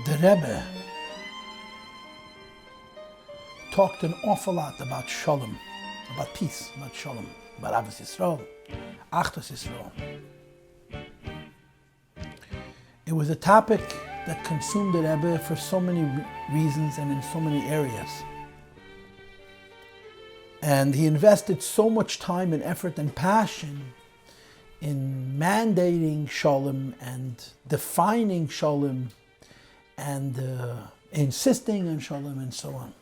The Rebbe talked an awful lot about Shalom, about peace, about Shalom, about Avos Yisrael, Achdus Yisrael. It was a topic that consumed the Rebbe for so many reasons and in so many areas. And he invested so much time and effort and passion in mandating Shalom and defining Shalom and insisting on Shalom and so on.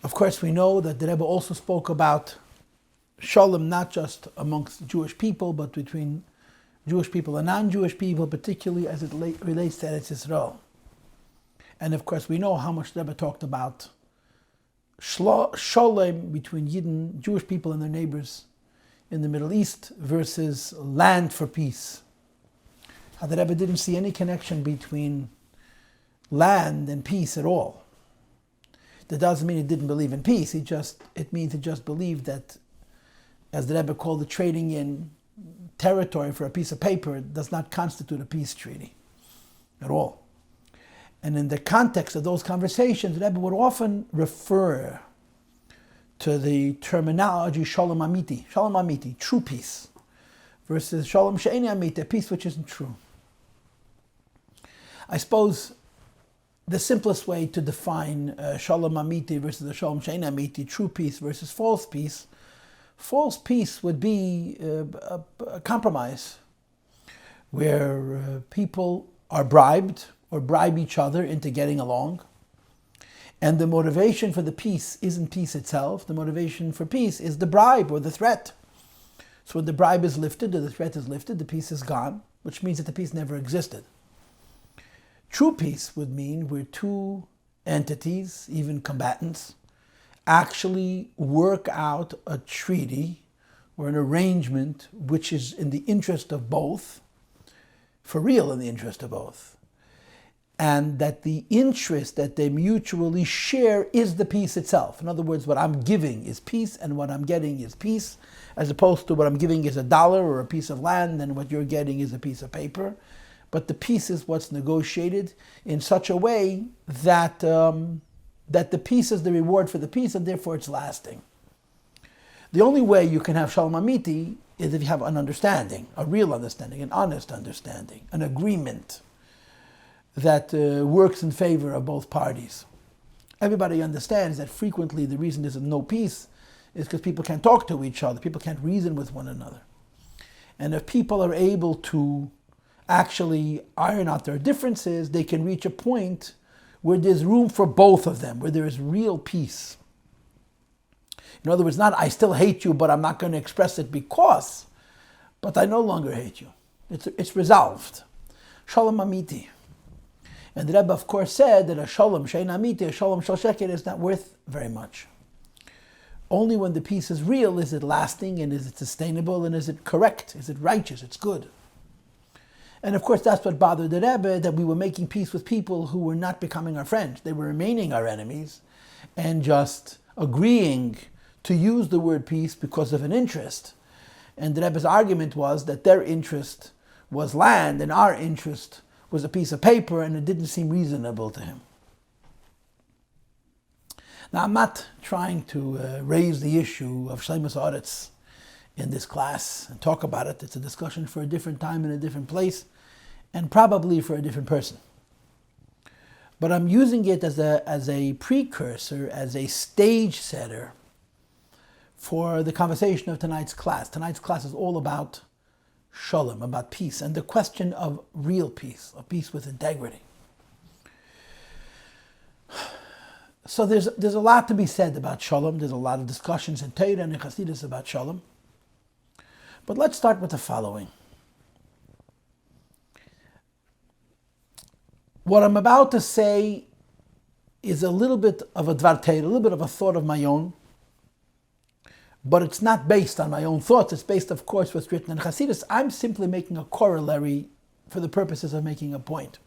Of course, we know that the Rebbe also spoke about Shalom not just amongst Jewish people, but between Jewish people and non-Jewish people, particularly as it relates to Eretz Yisrael. And of course, we know how much the Rebbe talked about Shalom between Jewish people and their neighbors in the Middle East versus land for peace. How the Rebbe didn't see any connection between land and peace at all. That doesn't mean he didn't believe in peace. It means he just believed that, as the Rebbe called it, trading in territory for a piece of paper does not constitute a peace treaty at all. And in the context of those conversations, the Rebbe would often refer to the terminology Shalom Amiti, true peace, versus Shalom She'eni Amiti, a peace which isn't true. I suppose the simplest way to define Shalom Amiti versus the Shalom She'eni Amiti, true peace versus false peace would be a compromise where people are bribed or bribe each other into getting along. And the motivation for the peace isn't peace itself. The motivation for peace is the bribe or the threat. So when the bribe is lifted or the threat is lifted, the peace is gone, which means that the peace never existed. True peace would mean where two entities, even combatants, actually work out a treaty or an arrangement which is in the interest of both, for real in the interest of both. And that the interest that they mutually share is the peace itself. In other words, what I'm giving is peace and what I'm getting is peace, as opposed to what I'm giving is $1 or a piece of land and what you're getting is a piece of paper. But the peace is what's negotiated in such a way that that the peace is the reward for the peace and therefore it's lasting. The only way you can have Shalom Amiti is if you have an understanding, a real understanding, an honest understanding, an agreement that works in favor of both parties. Everybody understands that frequently the reason there's no peace is because people can't talk to each other, people can't reason with one another. And if people are able to actually iron out their differences, they can reach a point where there's room for both of them, where there is real peace. In other words, not I still hate you, but I'm not going to express it but I no longer hate you. It's resolved. Shalom Amiti. And the Rebbe, of course, said that a Shalom She'en Amiti, a Shalom Shel Sheker, is not worth very much. Only when the peace is real is it lasting, and is it sustainable, and is it correct, is it righteous, it's good. And of course, that's what bothered the Rebbe, that we were making peace with people who were not becoming our friends. They were remaining our enemies and just agreeing to use the word peace because of an interest. And the Rebbe's argument was that their interest was land and our interest was a piece of paper, and it didn't seem reasonable to him. Now, I'm not trying to raise the issue of Shleimus Haaretz in this class and talk about it. It's a discussion for a different time in a different place, and probably for a different person. But I'm using it as a precursor, as a stage setter for the conversation of tonight's class. Tonight's class is all about Shalom, about peace, and the question of real peace, of peace with integrity. So there's a lot to be said about Shalom. There's a lot of discussions in Torah and in Chassidus about Shalom. But let's start with the following. What I'm about to say is a little bit of a dvar Torah, a little bit of a thought of my own, but it's not based on my own thoughts. It's based, of course, what's written in Chassidus. I'm simply making a corollary for the purposes of making a point.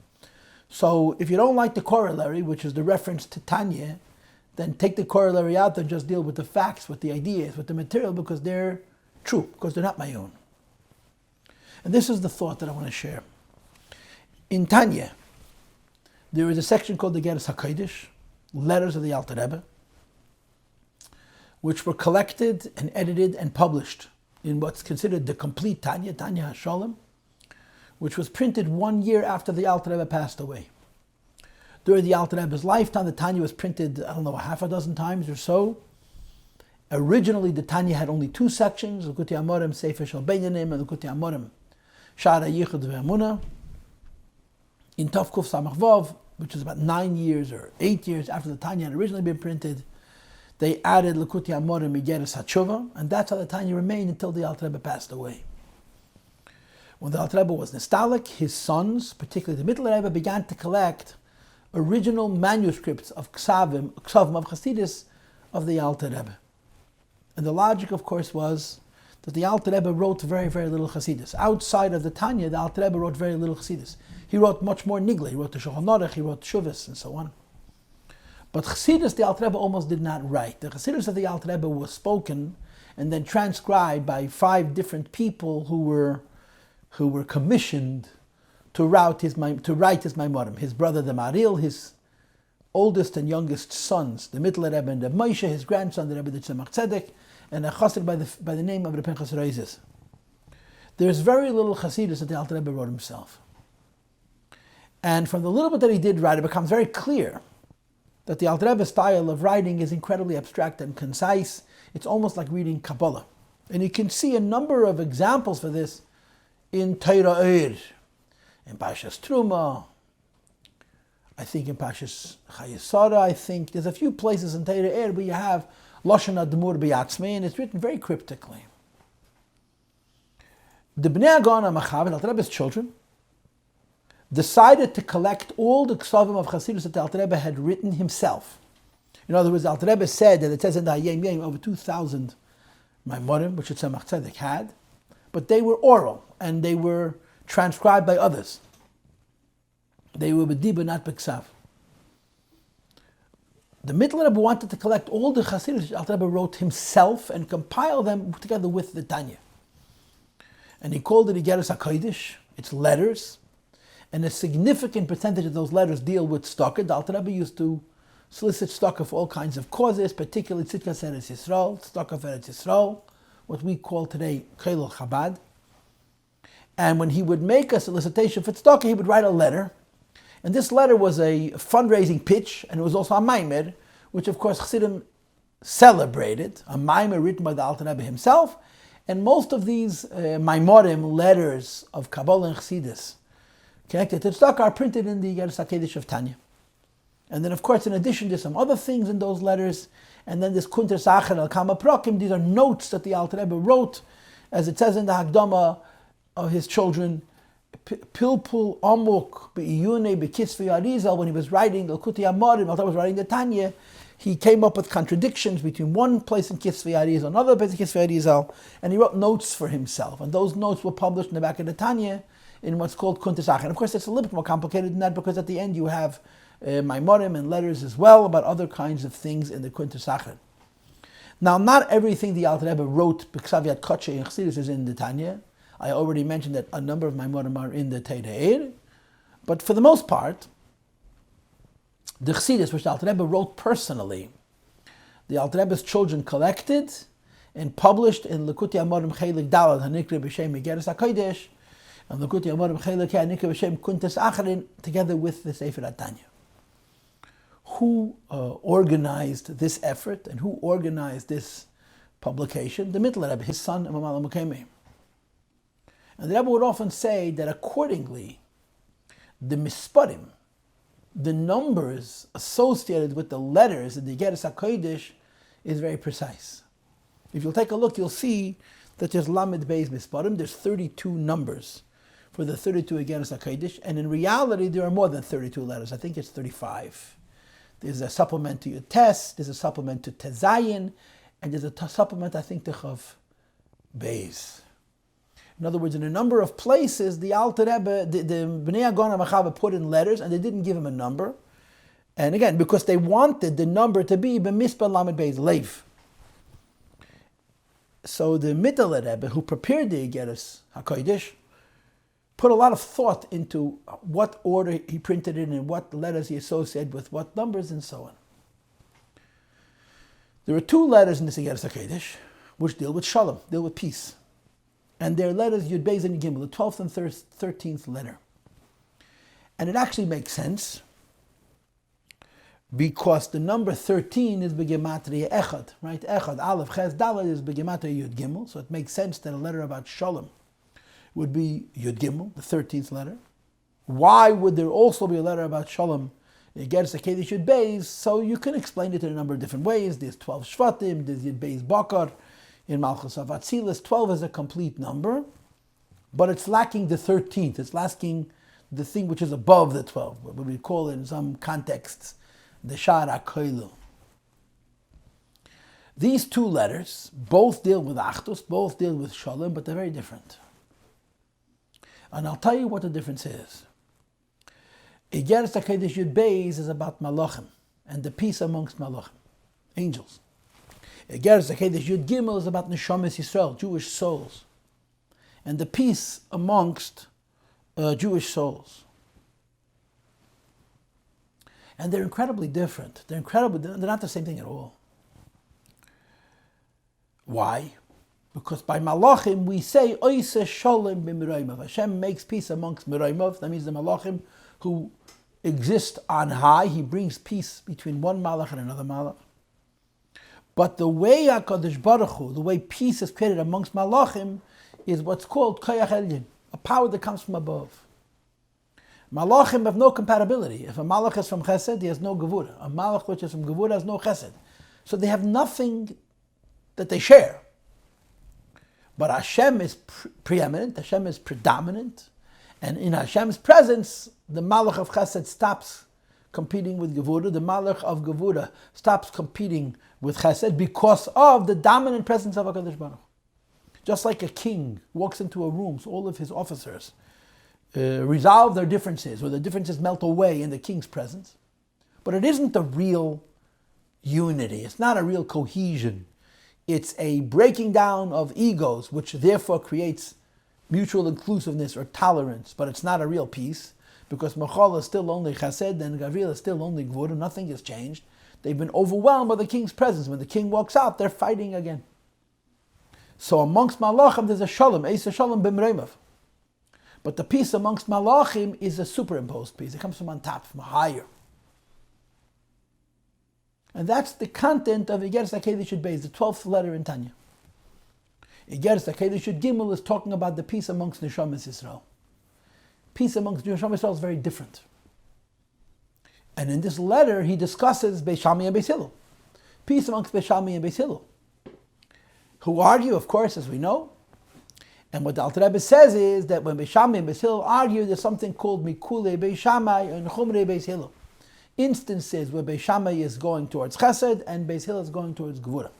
So if you don't like the corollary, which is the reference to Tanya, then take the corollary out and just deal with the facts, with the ideas, with the material, because they're true, because they're not my own. And this is the thought that I want to share. In Tanya, There is a section called the Igeres HaKodesh, letters of the Alter Rebbe, which were collected and edited and published in what's considered the complete Tanya, Tanya HaSholem, which was printed 1 year after the Alter Rebbe passed away. During the Alter Rebbe's lifetime, the Tanya was printed, I don't know, half a dozen times or so. Originally, the Tanya had only 2 sections, Likutei Amorim, Sefer Shel Beinyanim, and Likutei Amorim, Shara Yichud Ve'emunah. In Tov Kuf Samach Vav, which is about 9 years or 8 years after the Tanya had originally been printed, they added Likutei Amorim, Igeres HaTshuva, and that's how the Tanya remained until the Alter Rebbe passed away. When the Alter Rebbe was nostalgic, his sons, particularly the Middle Rebbe, began to collect original manuscripts of Ksavim of Chassidus of the Alter Rebbe. And the logic, of course, was that the Alter Rebbe wrote very, very little Chassidus. Outside of the Tanya, the Alter Rebbe wrote very little Chassidus. He wrote much more Nigla. He wrote the Shulchan Aruch, he wrote Shuvas, and so on. But Chassidus, the Alter Rebbe almost did not write. The Chassidus of the Alter Rebbe was spoken and then transcribed by 5 different people who were commissioned to write his Maimorim. His brother, the Maril, his oldest and youngest sons, the Mittler Rebbe and the Moshe, his grandson, the Rebbe the Tzemach Tzedek, and a chassid by the name of the Pinchas Reizes. There's very little Chassidus that the Alter Rebbe wrote himself. And from the little bit that he did write, it becomes very clear that the Alter Rebbe's style of writing is incredibly abstract and concise. It's almost like reading Kabbalah. And you can see a number of examples for this in Torah Eir, in Pashas Truma, I think in Pashas Chayesara, I think there's a few places in Torah Eir where you have Lashon Admur B'Yatzmei, and it's written very cryptically. The Bnei Hagon HaMachaber, the Alter Rebbe's children, decided to collect all the Ksavim of Chassidus that the Alter Rebbe had written himself. In other words, the Alter Rebbe said that it says in the Hayem Yem over 2,000 Maimorim, which the Tzemach Tzedek had, but they were oral and they were transcribed by others. They were b'dibur, not b'ksav. The Mittler Rebbe wanted to collect all the Chassidus that Alter Rebbe wrote himself and compile them together with the Tanya. And he called it Igeres HaKodesh, it's letters, and a significant percentage of those letters deal with tzedakah. The Alter Rebbe used to solicit tzedakah for all kinds of causes, particularly Tzidkas Eretz Yisrael, tzedakah for Eretz Yisrael, what we call today Kollel Chabad. And when he would make a solicitation for tzedakah, he would write a letter. And this letter was a fundraising pitch, and it was also a maimer, which of course Chassidim celebrated, a maimer written by the Alter Rebbe himself. And most of these maimorim, letters of Kabbalah and Chassidus, connected to tzedakah, are printed in the Igeres HaKodesh of Tanya. And then of course, in addition, there's some other things in those letters, and then this Kunter Sacher al Kama Prakim, these are notes that the Alter Rebbe wrote, as it says in the Hakdama of his children, Pilpul Amuk Be'iyune Be'kitzvei Arizal, when he was writing the Likutei Amorim, Alter Rebbe was writing the Tanya, he came up with contradictions between one place in Kitzvei Arizal, another place in Kitzvei Arizal, and he wrote notes for himself. And those notes were published in the back of the Tanya in what's called Kunter Sacher. And of course, it's a little bit more complicated than that, because at the end you have Maimorim and letters as well about other kinds of things in the Kunter Sacher. Now, not everything the Alter Rebbe wrote B'Ksav Yad Kodshe in Chassidus is in the Tanya. I already mentioned that a number of Maimorim are in the Torah Eir, but for the most part, the Chassidus, which the Alter Rebbe wrote personally, the Alter Rebbe's children collected and published in Likutei Amorim Chelik Dalad Hanikra B'Shem Igeres HaKodesh, and Likutei Amorim Chelik Hanikra B'Shem Kuntas Acharin, together with the Sefer HaTanya. Who organized this effort and who organized this publication? The Mittler Rebbe, his son, Maamar Mukemi. And the Rebbe would often say that accordingly, the misparim, the numbers associated with the letters in the Igeres HaKodesh is very precise. If you'll take a look, you'll see that there's Lamed Beis misparim, there's 32 numbers for the 32 Igeres HaKodesh, and in reality there are more than 32 letters, I think it's 35. There's a supplement to your test, there's a supplement to Tezayin, and there's a supplement, I think, to Chav Beis. In other words, in a number of places, the Alter Rebbe, the Bnei Hagon HaMachaber put in letters, and they didn't give him a number. And again, because they wanted the number to be B'mispar Lamed Beis Lev. So the Mittler Rebbe, who prepared the Igeres HaKodesh, put a lot of thought into what order he printed it in and what letters he associated with what numbers and so on. There are two letters in the Igeres HaKodesh which deal with Shalom, deal with peace. And they're letters Yud Beis and Gimel, the 12th and 13th letter. And it actually makes sense because the number 13 is B'gematria Echad, right? Echad, Aleph, Ches, Dalet is B'gematria Yud Gimel, so it makes sense that a letter about Shalom would be Yud Gimel, the 13th letter. Why would there also be a letter about Shalom? It gets a Kedesh Yud Beis, so you can explain it in a number of different ways. There's 12 Shvatim, there's Yud Beis Bakar, in Malchus of Atzilus. 12 is a complete number, but it's lacking the 13th. It's lacking the thing which is above the 12, what we call in some contexts the Shar HaKoilu. These two letters both deal with Achdus, both deal with Shalom, but they're very different. And I'll tell you what the difference is. Igeres HaKodesh Yud Beis is about Malachim and the peace amongst Malachim, angels. Igeres HaKodesh Yud Gimel is about Neshamas Yisrael, Jewish souls, and the peace amongst Jewish souls. And they're incredibly different. They're not the same thing at all. Why? Because by Malachim we say Oise Shalom b'Miraymav. Hashem makes peace amongst Miraymav. That means the Malachim who exist on high. He brings peace between one Malach and another Malach. But the way HaKadosh Baruch Hu, the way peace is created amongst Malachim, is what's called Koyach Elyon, a power that comes from above. Malachim have no compatibility. If a Malach is from Chesed, he has no Gevura. A Malach which is from Gevura has no Chesed. So they have nothing that they share. But Hashem is preeminent, Hashem is predominant, and in Hashem's presence, the Malach of Chesed stops competing with Gevura. The Malach of Gevura stops competing with Chesed because of the dominant presence of HaKadosh Baruch Hu. Just like a king walks into a room, so all of his officers resolve their differences, or the differences melt away in the king's presence. But it isn't a real unity. It's not a real cohesion. It's a breaking down of egos, which therefore creates mutual inclusiveness or tolerance. But it's not a real peace, because Mechal is still only Chesed and Gavril is still only Gvura. Nothing has changed. They've been overwhelmed by the king's presence. When the king walks out, they're fighting again. So amongst Malachim, there's a Shalom, Eisa Shalom b'Mreimav. But the peace amongst Malachim is a superimposed peace. It comes from on top, from higher. And that's the content of Igeres HaKodesh Yud Beis, the 12th letter in Tanya. Igeres HaKodesh Yud Gimel is talking about the peace amongst Neshamas Yisrael. Peace amongst Neshamas Yisrael is very different. And in this letter, he discusses Beis Shammai and Beis Hillel. Peace amongst Beis Shammai and Beis Hillel, who argue, of course, as we know. And what the Alter Rebbe says is that when Beis Shammai and Beis Hillel argue, there's something called Mikule Beis Shammai and Chumrei Beis Hillel. Instances where Beis Shammai is going towards Chesed and Beis Hillel is going towards Gevura.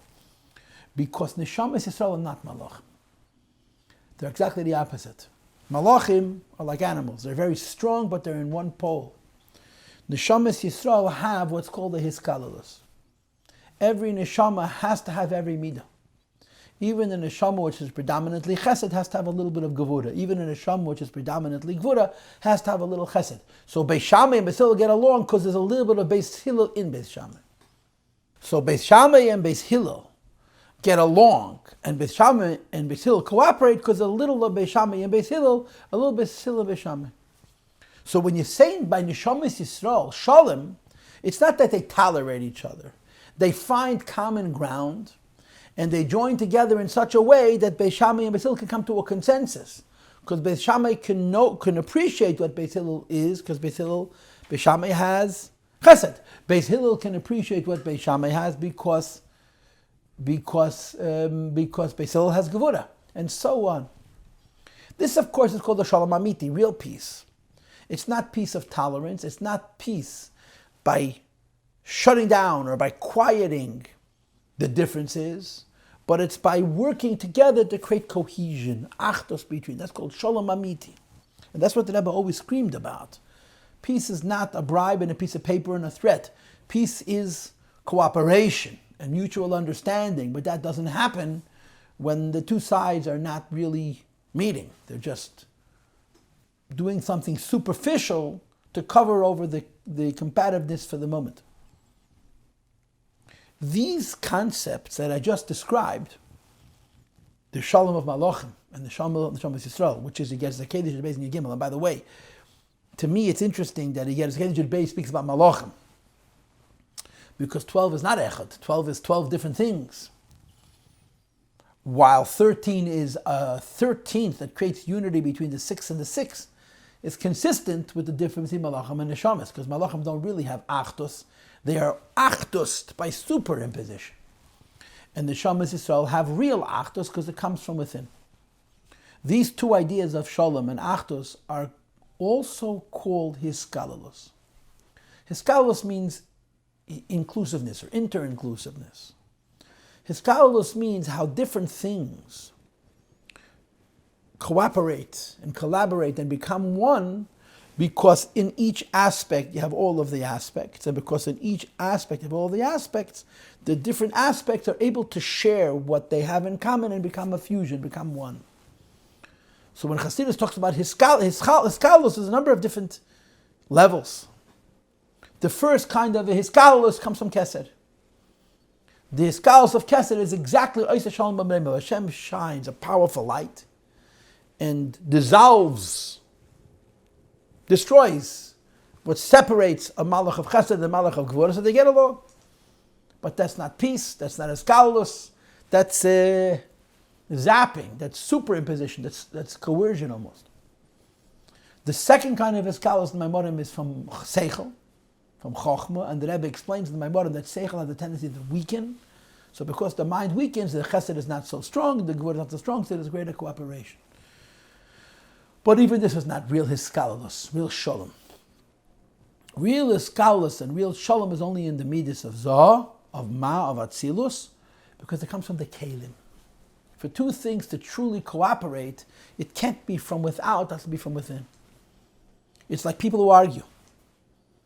Because Neshamas Yisrael are not Malachim. They're exactly the opposite. Malachim are like animals. They're very strong, but they're in one pole. Neshamas Yisrael have what's called a Hiskalelus. Every Neshama has to have every midah. Even a neshama which is predominantly chesed has to have a little bit of gevura. Even a neshama which is predominantly gevura has to have a little chesed. So Beis Shammai and Beis Hillel get along because there's a little bit of Beis Hillel in Beis Shammai. So Beis Shammai and Beis Hillel get along, and Beis Shammai and Beis Hillel cooperate because a little of Beis Shammai and Beis Hillel, a little Beis Hillel of Beis Shammai. So when you're saying by Neshamas Yisrael, Shalom, it's not that they tolerate each other. They find common ground, and they join together in such a way that Beis Shammai and Beis Hillel can come to a consensus. Because Beis Shammai can appreciate what Beis Hillel is, because Beis Shammai has chesed. Beis Hillel can appreciate what Beis Shammai has because Beis Hillel has gevura, and so on. This, of course, is called the Shalom Amiti, real peace. It's not peace of tolerance. It's not peace by shutting down or by quieting the differences, but it's by working together to create cohesion, achdos between. That's called Shalom Amiti. And that's what the Rebbe always screamed about. Peace is not a bribe and a piece of paper and a threat. Peace is cooperation and mutual understanding, but that doesn't happen when the two sides are not really meeting. They're just doing something superficial to cover over the combativeness for the moment. These concepts that I just described, the Shalom of Malachim and the Shalom of Yisrael, which is Yigeres HaKedesh Beis and Yigimel. And by the way, to me it's interesting that Yigeres HaKedesh Beis speaks about Malachim, because 12 is not Echad. 12 is 12 different things. While 13 is a 13th that creates unity between the 6 and the 6, is consistent with the difference between Malachim and Neshamas, because Malachim don't really have Achdus. They are Achdus by superimposition. And the Neshamas Yisrael have real Achdus because it comes from within. These two ideas of Shalom and Achdus are also called Hiskalalus. Hiskalalus means inclusiveness or inter-inclusiveness. Hiskalalus means how different things cooperate and collaborate and become one, because in each aspect you have all of the aspects, and because in each aspect you have all the aspects, the different aspects are able to share what they have in common and become a fusion, become one. So when Chassidus talks about Hiskalus, there's a number of different levels. The first kind of a Hiskalus comes from Kesed. The Hiskalus of Kesed is exactly Oiseh Shalom B'Mreimah. Hashem shines a powerful light and dissolves, destroys what separates a Malach of Chesed and a Malach of Gvura, so they get along. But that's not peace, that's not Hiskalus, that's zapping, that's superimposition, that's coercion almost. The second kind of Hiskalus in the Maamar is from Seichel, from Chochmah, and the Rebbe explains in the Maamar that Seichel has the tendency to weaken. So because the mind weakens, the Chesed is not so strong, the Gvura is not so strong, so there's greater cooperation. But even this is not real Hiskalus, real Shalom. Real Hiskalus and real Shalom is only in the Midas of Zoh, of Ma, of Atzilus, because it comes from the Kelim. For two things to truly cooperate, it can't be from without, it has to be from within. It's like people who argue.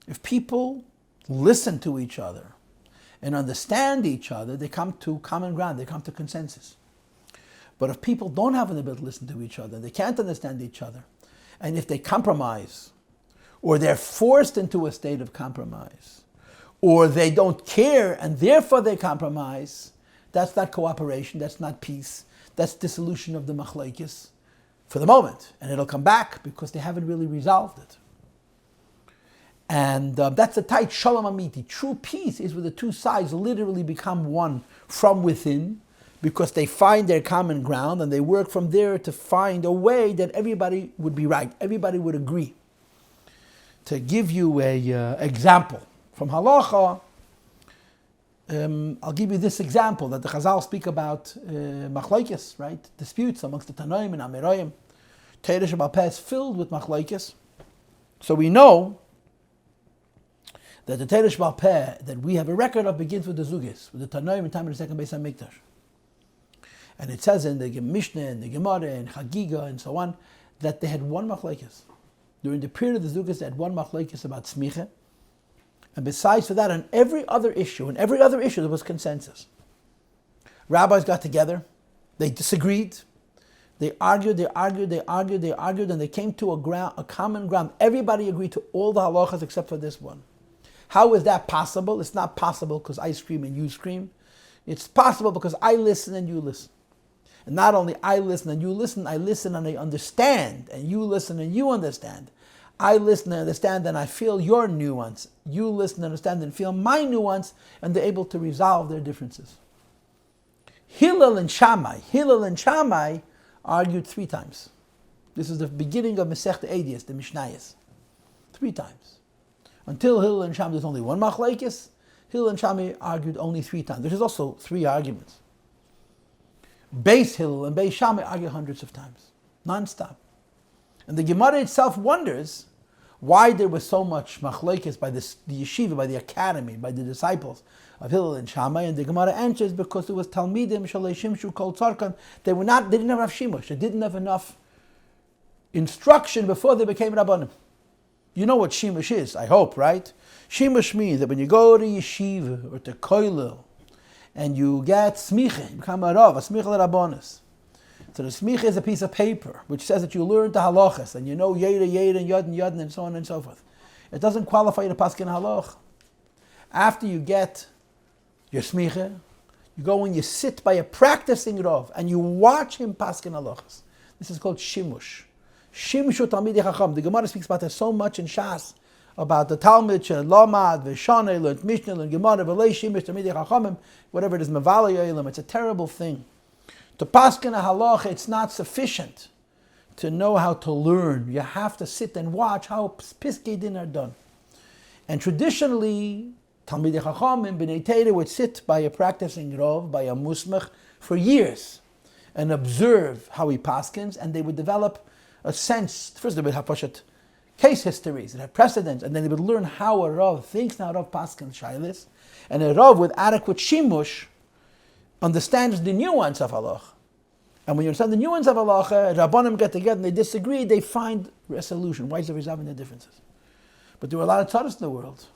If people listen to each other and understand each other, they come to common ground, they come to consensus. But if people don't have an ability to listen to each other, they can't understand each other, and if they compromise, or they're forced into a state of compromise, or they don't care and therefore they compromise, that's not cooperation, that's not peace, that's dissolution of the machlokes for the moment, and it'll come back because they haven't really resolved it. And that's a tight shalom amiti. True peace is where the two sides literally become one from within, because they find their common ground and they work from there to find a way that everybody would be right, everybody would agree. To give you an example from halacha, I'll give you this example that the Chazal speak about machlokes, right? Disputes amongst the Tanoim and Amirayim. Torah Sheba'al Peh is filled with machlokes. So we know that the Torah Sheba'al Peh that we have a record of begins with the Zugis, with the Tanoim in time of the second Beis HaMikdash. And it says in the Mishnah and the Gemara and Chagiga and so on that they had one machlokes. During the period of the Zugis, they had one machlokes about smicha. And besides for that, on every other issue, there was consensus. Rabbis got together, they disagreed, they argued, and they came to a common ground. Everybody agreed to all the halachas except for this one. How is that possible? It's not possible because I scream and you scream. It's possible because I listen and you listen. And not only I listen and you listen, I listen and I understand, and you listen and you understand. I listen and understand and I feel your nuance. You listen and understand and feel my nuance, and they're able to resolve their differences. Hillel and Shammai argued 3 times. This is the beginning of Masechta Eidos, the Mishnayos. 3 times. Until Hillel and Shammai, there's only one machlokes. Hillel and Shammai argued only 3 times. There's also 3 arguments. Beis Hillel and Beis Shammai argue hundreds of times, non-stop. And the Gemara itself wonders why there was so much machlokes by the yeshiva, by the academy, by the disciples of Hillel and Shammai. And the Gemara answers because it was Talmidim Shalei Shimshu Kol Tzarkan. They didn't have Shimush. They didn't have enough instruction before they became Rabbanim. You know what Shimush is, I hope, right? Shimush means that when you go to yeshiva or to koilel, and you get smicha, you become a rav, a smicha l'rabbonis. So the smicha is a piece of paper which says that you learn the halachas and you know yeda, yeda, and yad, and so on and so forth. It doesn't qualify you to paskin halach. After you get your smicha, you go and you sit by a practicing Rav and you watch him paskin halachas. This is called shimush. Shimshu Talmidei Chacham. The Gemara speaks about this so much in Shas, about the Talmud, Lamad, Veshane, learned Mishnah, learned Gemara, Velei Shimish Talmidei Chachamim, whatever it is, Mevali Yoilim. It's a terrible thing. To paskin a halacha, it's not sufficient to know how to learn. You have to sit and watch how Piskei Din are done. And traditionally, Talmidei Chachamim, B'nai Torah would sit by a practicing Rav, by a Musmach, for years, and observe how he paskins, and they would develop a sense. First they would have pashat case histories and have precedents, and then they would learn how a Rav thinks, now Rav paskin shaylis, and a Rav with adequate shimush understands the nuance of halach. And when you understand the nuance of halacha, Rabbanim get together and they disagree, they find a solution. Why is there resolving their differences? But there were a lot of tzaras in the world.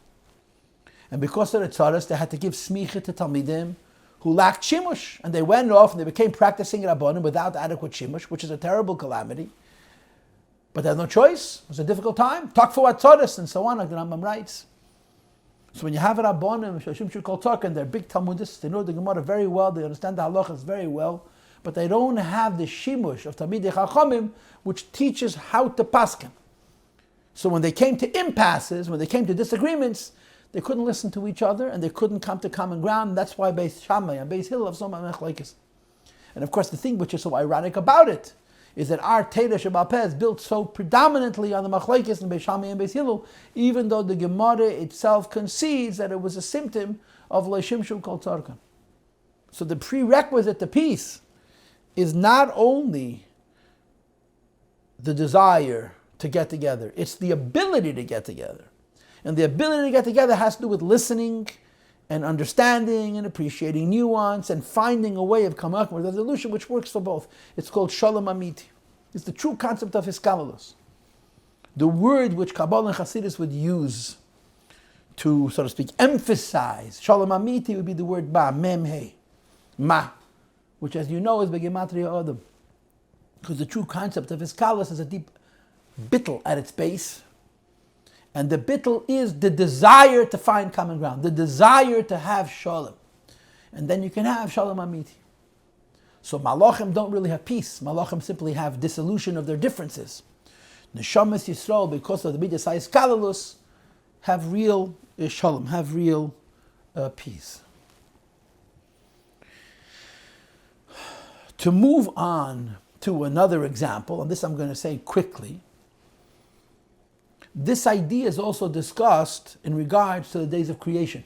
And because of the tzaras, they had to give smicha to talmidim who lacked shimush. And they went off and they became practicing Rabbanim without adequate shimush, which is a terrible calamity. But they had no choice. It was a difficult time. Talk for what tzaras and so on, like the Rambam writes. So when you have a Rabbanim, Shashim should call talk, and they're big Talmudists, they know the Gemara very well, they understand the halachas very well, but they don't have the shimush of Talmidei Chachamim, which teaches how to paskin. So when they came to impasses, when they came to disagreements, they couldn't listen to each other and they couldn't come to common ground. And that's why Beis Shammai and Beis Hillel have so many machlokes. And of course, the thing which is so ironic about it is that our Torah Sheba'al Peh is built so predominantly on the machlokes in Beis Shammai and Beis Hillel, even though the Gemara itself concedes that it was a symptom of Lo Shimshu Kol Tzarkan. So the prerequisite to peace is not only the desire to get together, it's the ability to get together. And the ability to get together has to do with listening and understanding and appreciating nuance and finding a way of coming up with a solution which works for both. It's called Shalom Amiti. It's the true concept of Hiskalalus. The word which Kabbalah and Hasidus would use to, so to speak, emphasize Shalom Amiti would be the word Ma, Mem He, Ma, which, as you know, is Begematria Adam. Because the true concept of Hiskalalus is a deep bittel at its base. And the bittul is the desire to find common ground, the desire to have shalom. And then you can have shalom amiti. So malachim don't really have peace. Malachim simply have dissolution of their differences. Neshamas Yisrael, because of the midas ha'iskalelus, have real shalom, have real peace. To move on to another example, and this I'm going to say quickly, this idea is also discussed in regards to the days of creation.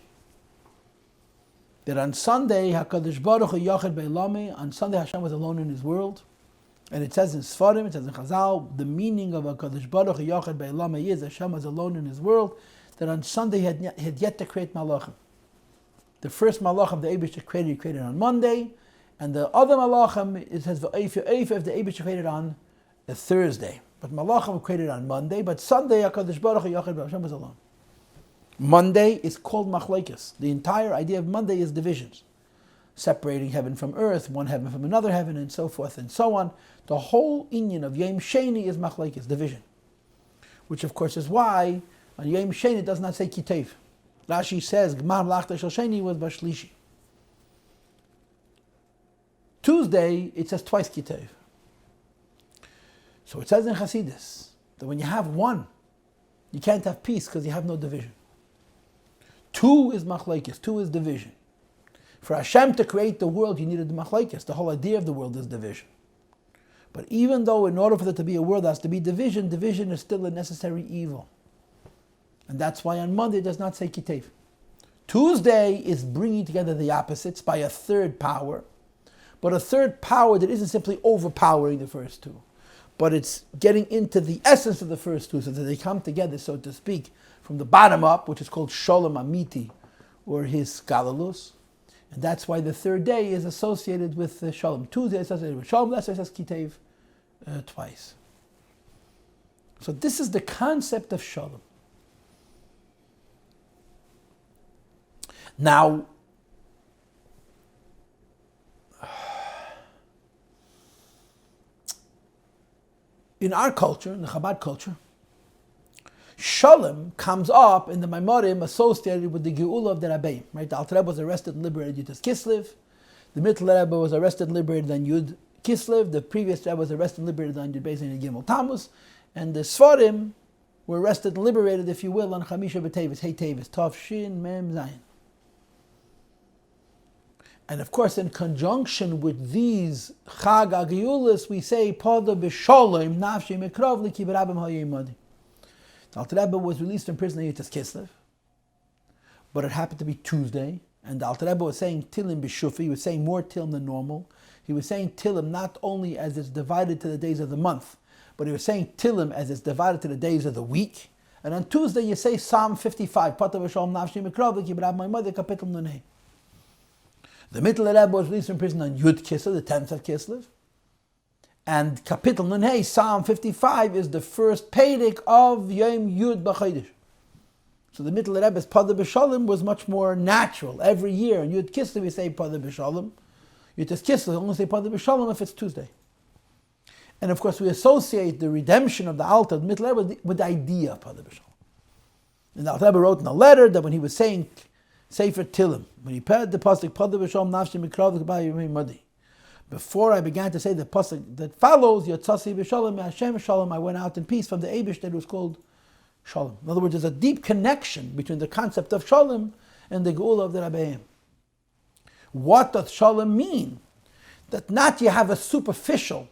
That on Sunday, HaKadosh Baruch Hu Yochid Be'ilami, on Sunday Hashem was alone in His world. And it says in Sfarim, it says in Chazal, the meaning of HaKadosh Baruch Hu Yochid Be'ilami is Hashem was alone in His world, that on Sunday He had yet to create Malachim. The first Malachim the Eibush created, He created on Monday, and the other Malachim, it says the Eibush created on the Thursday. But Malachim were created on Monday, but Sunday, HaKadosh Baruch Hu Yochid Hashem was alone. Monday is called Machlokes. The entire idea of Monday is divisions. Separating heaven from earth, one heaven from another heaven, and so forth and so on. The whole inyan of Yom Sheni is Machlokes, division. Which of course is why on Yom Sheni it does not say Kitev. Rashi says, Gmar Lachta Shel Sheni was Bashlishi. Tuesday, it says twice Kitev. So it says in Hasidus that when you have one, you can't have peace because you have no division. Two is machlokes, two is division. For Hashem to create the world, you needed the machlokes. The whole idea of the world is division. But even though in order for there to be a world there has to be division, division is still a necessary evil. And that's why on Monday it does not say kitev. Tuesday is bringing together the opposites by a third power. But a third power that isn't simply overpowering the first two, but it's getting into the essence of the first two, so that they come together, so to speak, from the bottom up, which is called Shalom Amiti, or his Galalus. And that's why the third day is associated with Shalom. Tuesday is associated with Shalom, that's why it says Kitev twice. So this is the concept of Shalom. Now, in our culture, in the Chabad culture, Shalom comes up in the Maimarim associated with the Geula of the Rabbeim. Right? The Alter Rebbe was arrested and liberated Yud Kislev. The Mittler Rebbe was arrested and liberated on Yud Kislev. The previous Rebbe was arrested and liberated on Yud Beis and Gimel Tammuz. And the Sfarim were arrested and liberated, if you will, on Chamisha B'Tevis, Hey Tevis, Tov Shin Mem Zayin. And of course, in conjunction with these Chag HaGeulas, we say, Pada Bishalom, Nafshi Mikrov Li Ki B'Rabim HaYimadi. The Alter Rebbe was released from prison on Yud Kislev, but it happened to be Tuesday, and the Alter Rebbe was saying Tilim Bishufi, he was saying more Tilim than normal. He was saying Tilim not only as it's divided to the days of the month, but he was saying Tilim as it's divided to the days of the week. And on Tuesday you say Psalm 55, Pada Bishalom, Nafshi Mikrov Li Ki B'Rabim HaYimadi, Kapitel Nunei. The Mittler Rebbe was released from prison on Yud Kislev, the 10th of Kislev. And Kapitel Nun Psalm 55, is the first Pedic of Yom Yud B'Chodesh. So the Mittler Rebbe's Pada B'Shalom was much more natural. Every year in Yud Kislev we say Pada B'Shalom. Yud Kislev we only say Pada B'Shalom if it's Tuesday. And of course we associate the redemption of the Alter, the Mittler Rebbe, with the idea of Pada B'Shalom. And the Alter Rebbe wrote in a letter that when he was saying Sefer Tilim, when he read the pasuk Pada B'Shalom Nafshi Mikrav L'Kabay Madi, before I began to say the pasuk that follows Yotzasi B'Shalom Hashem Shalom, I went out in peace from the Eibush that was called Shalom. In other words, there's a deep connection between the concept of Shalom and the Geula of the Rabbeim. What does Shalom mean? That not you have a superficial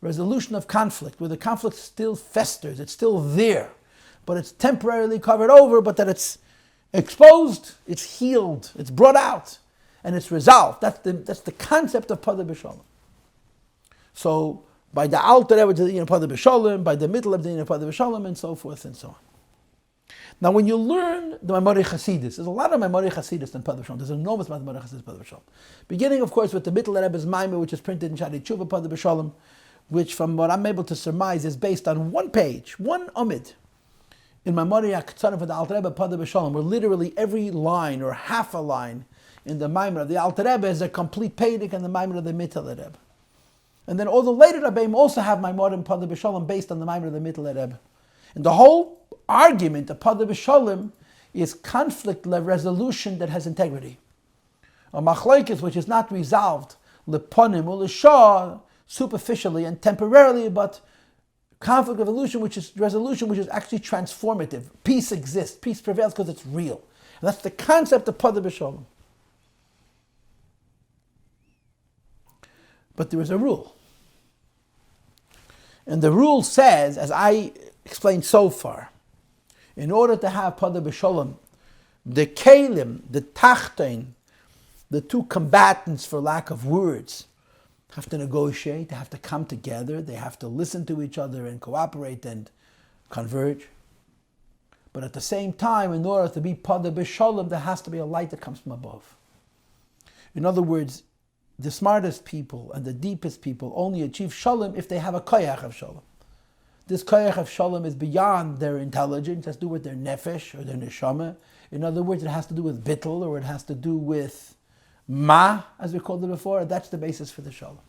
resolution of conflict, where the conflict still festers, it's still there, but it's temporarily covered over, but that it's exposed, it's healed, it's brought out, and it's resolved. That's the concept of Pada B'Shalom. So by the Alter Rebbe, Pada B'Shalom, by the middle of the Pada B'Shalom, and so forth and so on. Now, when you learn the Maamar Chasidus, there's a lot of Maamar Chasidus in Pada B'Shalom. There's an enormous amount of Maamar Chasidus in Pada B'Shalom. Beginning, of course, with the Mittler Rebbe's Maamar, which is printed in Shari Tshuva Pada B'Shalom, which, from what I'm able to surmise, is based on one page, one Amid. In Maamar Yakhtsarim for the Alter Rebbe Pada B'Shalom, where literally every line or half a line in the Maamar of the Alter Rebbe is a complete Pedic, and the Maamar of the Mittler Rebbe. And then all the later Rebbeim also have Maamar in Pada B'Shalom based on the Maamar of the Mittler Rebbe. And the whole argument of Pada B'Shalom is conflict resolution that has integrity. A machlokes which is not resolved leponim or l'shah superficially and temporarily, but conflict resolution which is actually transformative. Peace exists. Peace prevails because it's real. And that's the concept of Pada B'Shalom. But there is a rule. And the rule says, as I explained so far, in order to have Pada B'Shalom, the Kalim, the Tachtain, the two combatants, for lack of words, have to negotiate, they have to come together, they have to listen to each other and cooperate and converge. But at the same time, in order to be Pada B'Shalom, there has to be a light that comes from above. In other words, the smartest people and the deepest people only achieve Shalom if they have a koyach of Shalom. This koyach of Shalom is beyond their intelligence, it has to do with their nefesh or their neshama. In other words, it has to do with bittul, or it has to do with ma, as we called it before. That's the basis for the Shalom.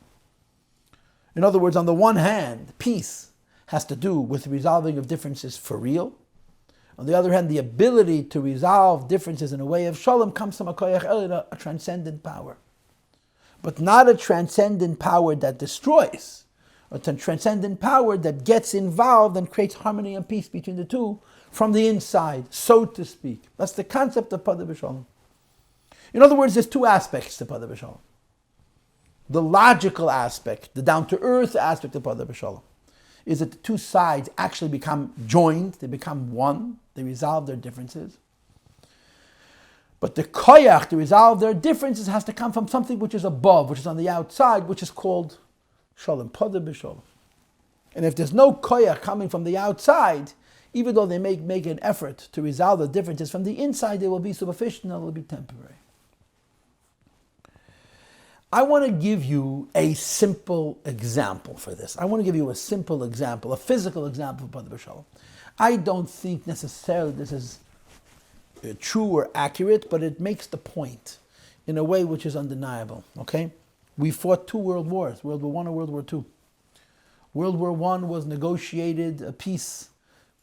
In other words, on the one hand, peace has to do with resolving of differences for real. On the other hand, the ability to resolve differences in a way of Shalom comes from a koyach elyon, a transcendent power. But not a transcendent power that destroys, a transcendent power that gets involved and creates harmony and peace between the two from the inside, so to speak. That's the concept of Pada B'Shalom. In other words, there's two aspects to Pada B'Shalom. The logical aspect, the down-to-earth aspect of Pada B'Shalom, is that the two sides actually become joined, they become one, they resolve their differences. But the koyach to resolve their differences has to come from something which is above, which is on the outside, which is called Shalom, Pada B'Shalom. And if there's no koyach coming from the outside, even though they make an effort to resolve the differences from the inside, they will be superficial and they will be temporary. I want to give you a simple example for this. I want to give you a simple example, a physical example of Pada B'Shalom. I don't think necessarily this is true or accurate, but it makes the point in a way which is undeniable. Okay, we fought two world wars, World War I and World War II. World War I was negotiated, a peace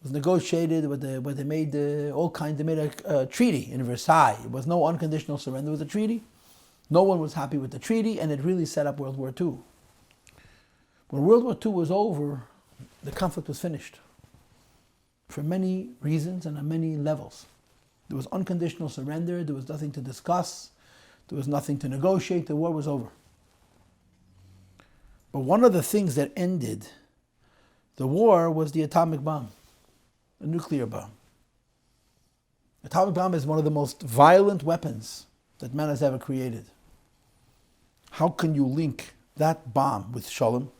was negotiated where they made all kinds. They made a treaty in Versailles. It was no unconditional surrender. It was a treaty. No one was happy with the treaty, and it really set up World War II. When World War II was over, the conflict was finished for many reasons and on many levels. There was unconditional surrender. There was nothing to discuss. There was nothing to negotiate. The war was over. But one of the things that ended the war was the atomic bomb, the nuclear bomb. The atomic bomb is one of the most violent weapons that man has ever created. How can you link that bomb with Shalom?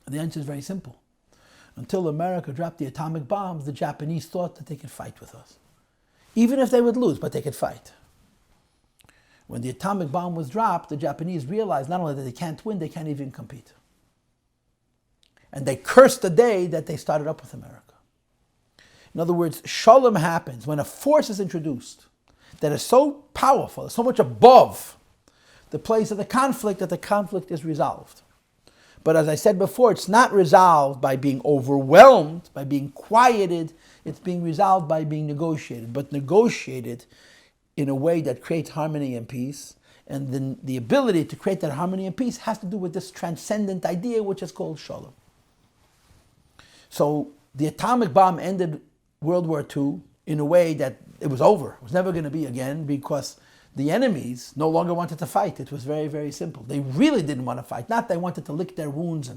And the answer is very simple. Until America dropped the atomic bombs, the Japanese thought that they could fight with us. Even if they would lose, but they could fight. When the atomic bomb was dropped, the Japanese realized not only that they can't win, they can't even compete. And they cursed the day that they started up with America. In other words, Shalom happens when a force is introduced that is so powerful, so much above the place of the conflict, that the conflict is resolved. But as I said before, it's not resolved by being overwhelmed, by being quieted. It's being resolved by being negotiated, but negotiated in a way that creates harmony and peace. And then the ability to create that harmony and peace has to do with this transcendent idea, which is called Shalom. So the atomic bomb ended World War II in a way that it was over. It was never going to be again, because the enemies no longer wanted to fight. It was very, very simple. They really didn't want to fight. Not they wanted to lick their wounds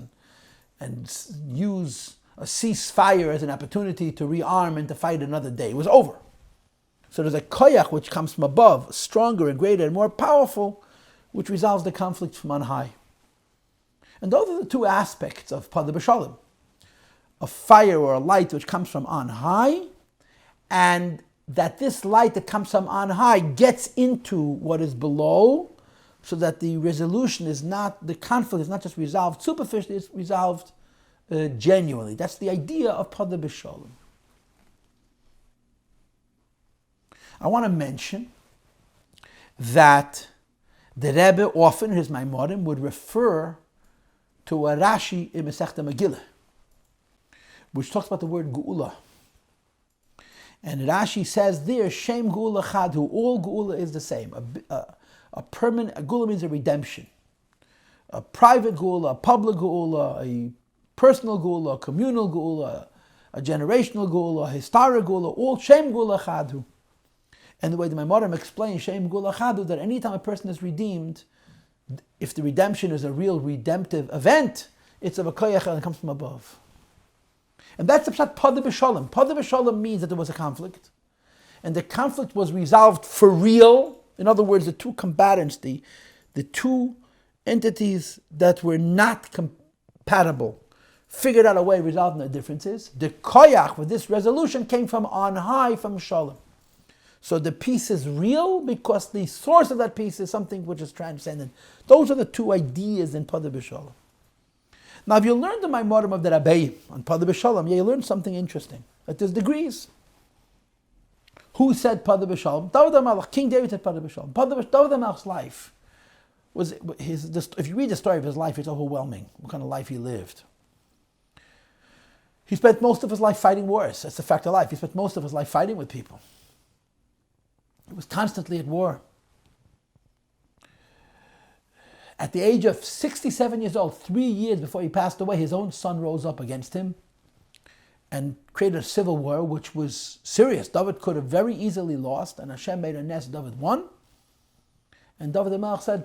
and use a ceasefire as an opportunity to rearm and to fight another day. It was over. So there's a koyach which comes from above, stronger and greater and more powerful, which resolves the conflict from on high. And those are the two aspects of Pada Bishalom. A fire or a light which comes from on high, and that this light that comes from on high gets into what is below, so that the resolution is not, the conflict is not just resolved superficially, it's resolved genuinely. That's the idea of Pada Bishalom. I want to mention that the Rebbe often, in his Maamarim, would refer to a Rashi in Masechta Megillah, which talks about the word Geula. And Rashi says there, Shem Geula Chadhu, all Geula is the same. A permanent, a Geula means a redemption. A private Geula, a public Geula, a personal Geula, a communal Geula, a generational Geula, a historic Geula, all Shem Geula Chadhu. And the way the Maamarim explains Shem Geula Chadhu, that anytime a person is redeemed, if the redemption is a real redemptive event, it's of a koyach and it comes from above. And that's the pshat Pada Bishalom. Pada Bishalom means that there was a conflict, and the conflict was resolved for real. In other words, the two combatants, the two entities that were not compatible, figured out a way of resolving their differences. The koyach with this resolution came from on high, from Shalom. So the peace is real because the source of that peace is something which is transcendent. Those are the two ideas in Pada Bishalom. Now, if you learn the Maamarim of the Rabbeim on Pada Bishalom, you learn something interesting. That there's degrees. Who said Pada Bishalom? David HaMelech, King David said Pada Bishalom. David HaMelech's life was if you read the story of his life, it's overwhelming. What kind of life he lived. He spent most of his life fighting wars. That's the fact of life. He spent most of his life fighting with people. He was constantly at war. At the age of 67 years old, 3 years before he passed away, his own son rose up against him and created a civil war, which was serious. David could have very easily lost, and Hashem made a nest. David won. And David HaMelech said,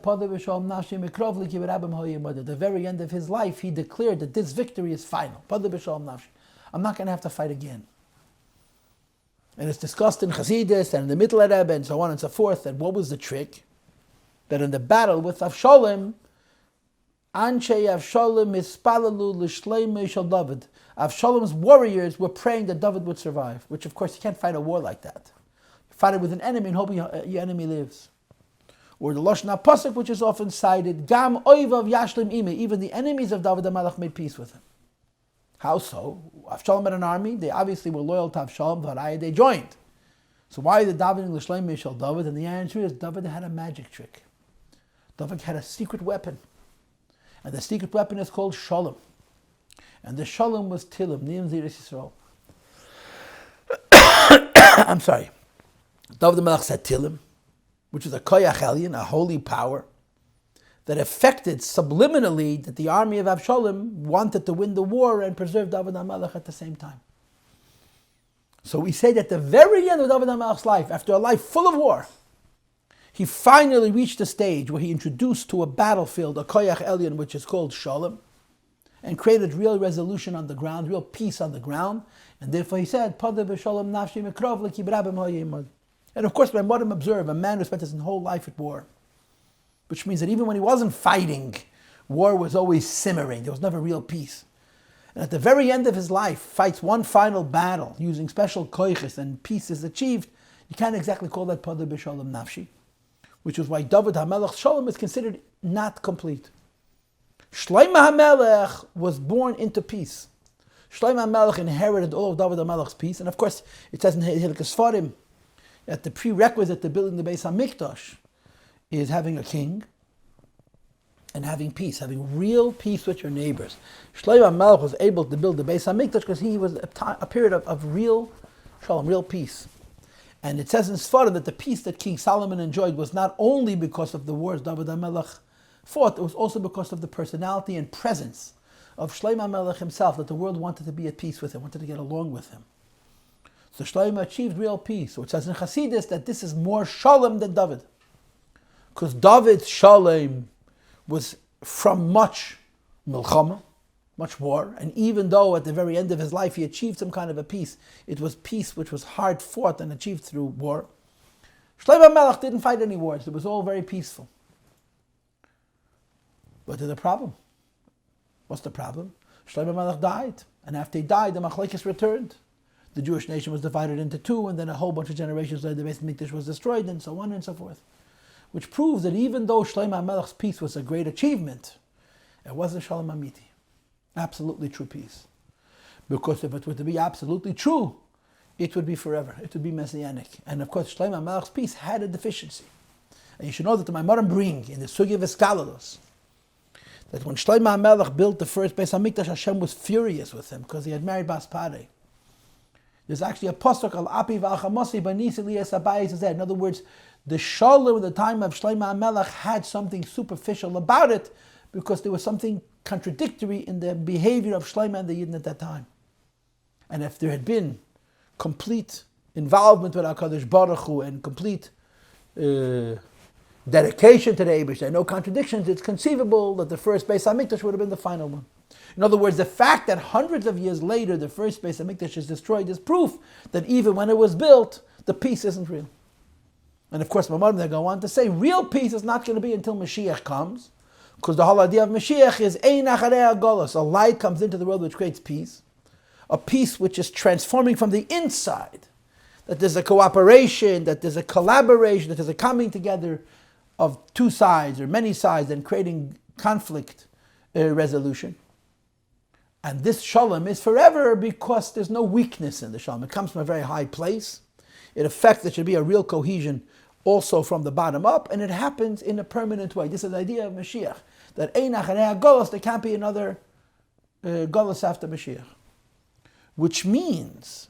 at the very end of his life, he declared that this victory is final. I'm not going to have to fight again. And it's discussed in Chassidus and in the Middle Rebbe and so on and so forth. And what was the trick? That in the battle with Avshalom, Anshei Avshalom ispalalu l'shleimei shel David. Avshalom's warriors were praying that David would survive, which of course you can't fight a war like that. You fight it with an enemy and hope your enemy lives. Or the Lashon HaPasuk, which is often cited, Gam oivav yashlim ime, even the enemies of David HaMelech made peace with him. How so? Avshalom had an army, they obviously were loyal to Avshalom, they joined. So why did David in l'shleimei shel David? And the answer is David had a magic trick. David had a secret weapon. And the secret weapon is called Shalom. And the Shalom was Tilim, Niyam Ziris Yisrael. I'm sorry. David HaMelech said Tilim, which was a Koyach Elyon, a holy power, that affected subliminally that the army of Avshalom wanted to win the war and preserve David HaMelech at the same time. So we say that the very end of David HaMelech's life, after a life full of war, he finally reached a stage where he introduced to a battlefield a Koyach Elyon, which is called Shalom, and created real resolution on the ground, real peace on the ground. And therefore he said, Pada Bishalom nafshi mikrov l'ki b'rabim ha'yimad. And of course, my Maamar observe a man who spent his whole life at war, which means that even when he wasn't fighting, war was always simmering. There was never real peace. And at the very end of his life, fights one final battle using special koiches and peace is achieved. You can't exactly call that Pada Bishalom nafshi, which is why David HaMelech's Shalom is considered not complete. Shlomo HaMelech was born into peace. Shlomo HaMelech inherited all of David HaMelech's peace, and of course it says in Hilchos Sfarim that the prerequisite to building the Beis HaMikdash is having a king and having peace, having real peace with your neighbors. Shlomo HaMelech was able to build the Beis HaMikdash because he was a period of real shalom, real peace. And it says in Sfarim that the peace that King Solomon enjoyed was not only because of the wars David HaMelech fought, it was also because of the personality and presence of Shlomo HaMelech himself, that the world wanted to be at peace with him, wanted to get along with him. So Shlomo achieved real peace. So it says in Chassidus that this is more shalom than David. Because David's shalom was from much milchama, much war, and even though at the very end of his life he achieved some kind of a peace, it was peace which was hard fought and achieved through war. Shlomo HaMelech didn't fight any wars. It was all very peaceful. But there's a problem. What's the problem? Shlomo HaMelech died, and after he died, the Machlekes returned. The Jewish nation was divided into two, and then a whole bunch of generations later, the Beis HaMikdash was destroyed, and so on and so forth. Which proves that even though Shlomo HaMelech's peace was a great achievement, it wasn't Shalom Amiti, absolutely true peace. Because if it were to be absolutely true, it would be forever. It would be messianic. And of course, Shlomo HaMelech's peace had a deficiency. And you should know that the Maamar bring in the Sugi V'Skalalos, that when Shlomo HaMelech built the first Beis HaMikdash, Hashem was furious with him because he had married Bas Parei. There's actually a pasuk al api v'achamosi b'nisi liyas abayis is there. In other words, the shalom at the time of Shlomo HaMelech had something superficial about it because there was something contradictory in the behavior of Shlomo and the Yidden at that time. And if there had been complete involvement with HaKadosh Baruch Hu and complete dedication to the Eibush, there are no contradictions, it's conceivable that the first Beis HaMikdash would have been the final one. In other words, the fact that hundreds of years later the first Beis HaMikdash is destroyed is proof that even when it was built, the peace isn't real. And of course, Maamar they go on to say, real peace is not going to be until Mashiach comes, because the whole idea of Mashiach is Ein Acharei HaGolus, a light comes into the world which creates peace, a peace which is transforming from the inside, that there's a cooperation, that there's a collaboration, that there's a coming together of two sides or many sides and creating conflict resolution. And this shalom is forever because there's no weakness in the shalom. It comes from a very high place. It affects, there should be a real cohesion also from the bottom up, and it happens in a permanent way. This is the idea of Mashiach, that Ein Acharei HaGolus, there can't be another Golus after Mashiach. Which means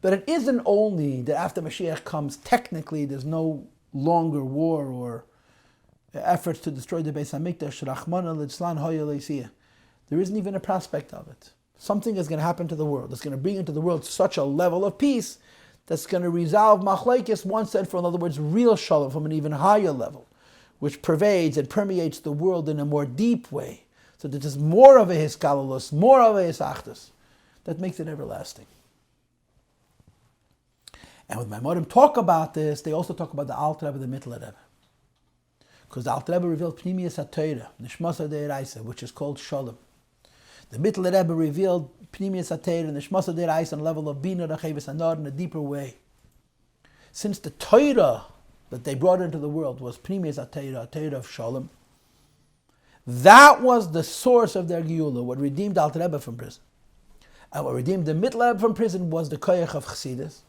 that it isn't only that after Mashiach comes, technically there's no longer war or efforts to destroy the Beis HaMikdash, Rachmana litzlan hoya leisiyah. There isn't even a prospect of it. Something is going to happen to the world. It's going to bring into the world such a level of peace that's going to resolve machlekes once and for all. In other words, real shalom from an even higher level, which pervades and permeates the world in a more deep way, so that there's more of a hiskalalus, more of a hisachdus, that makes it everlasting. And when Maimonim talk about this, they also talk about the Alter Rebbe, the Mittel Rebbe. Because the Alter Rebbe revealed Pnimiyas HaTorah, Nishmasa De'eraisa, which is called Shalom. The Mittel Rebbe revealed Pnimiyas HaTorah, Nishmasa De'eraisa on the level of Bina, Recheves Hanor in a deeper way. Since the Torah that they brought into the world was Pnimiyas HaTorah, a Torah of Shalom, that was the source of their Geula, what redeemed Alter Rebbe from prison. And what redeemed the Mittel Rebbe from prison was the Koyach of Chassidus.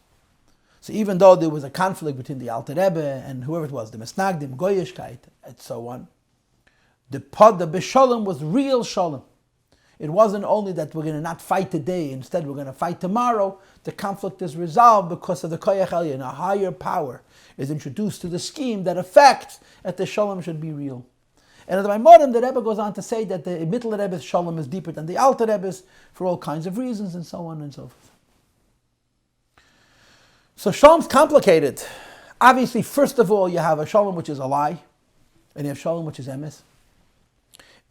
So even though there was a conflict between the Alter Rebbe and whoever it was, the Mesnagdim, Goyishkeit, and so on, the Bishalom was real Shalom. It wasn't only that we're going to not fight today, instead we're going to fight tomorrow. The conflict is resolved because of the Koyach Elyon, a higher power is introduced to the scheme that affects that the Shalom should be real. And at the Maamar, the Rebbe goes on to say that the Mittel Rebbe's Shalom is deeper than the Alter Rebbe's for all kinds of reasons and so on and so forth. So Shalom's complicated. Obviously, first of all, you have a Shalom which is a lie, and you have Shalom which is emes.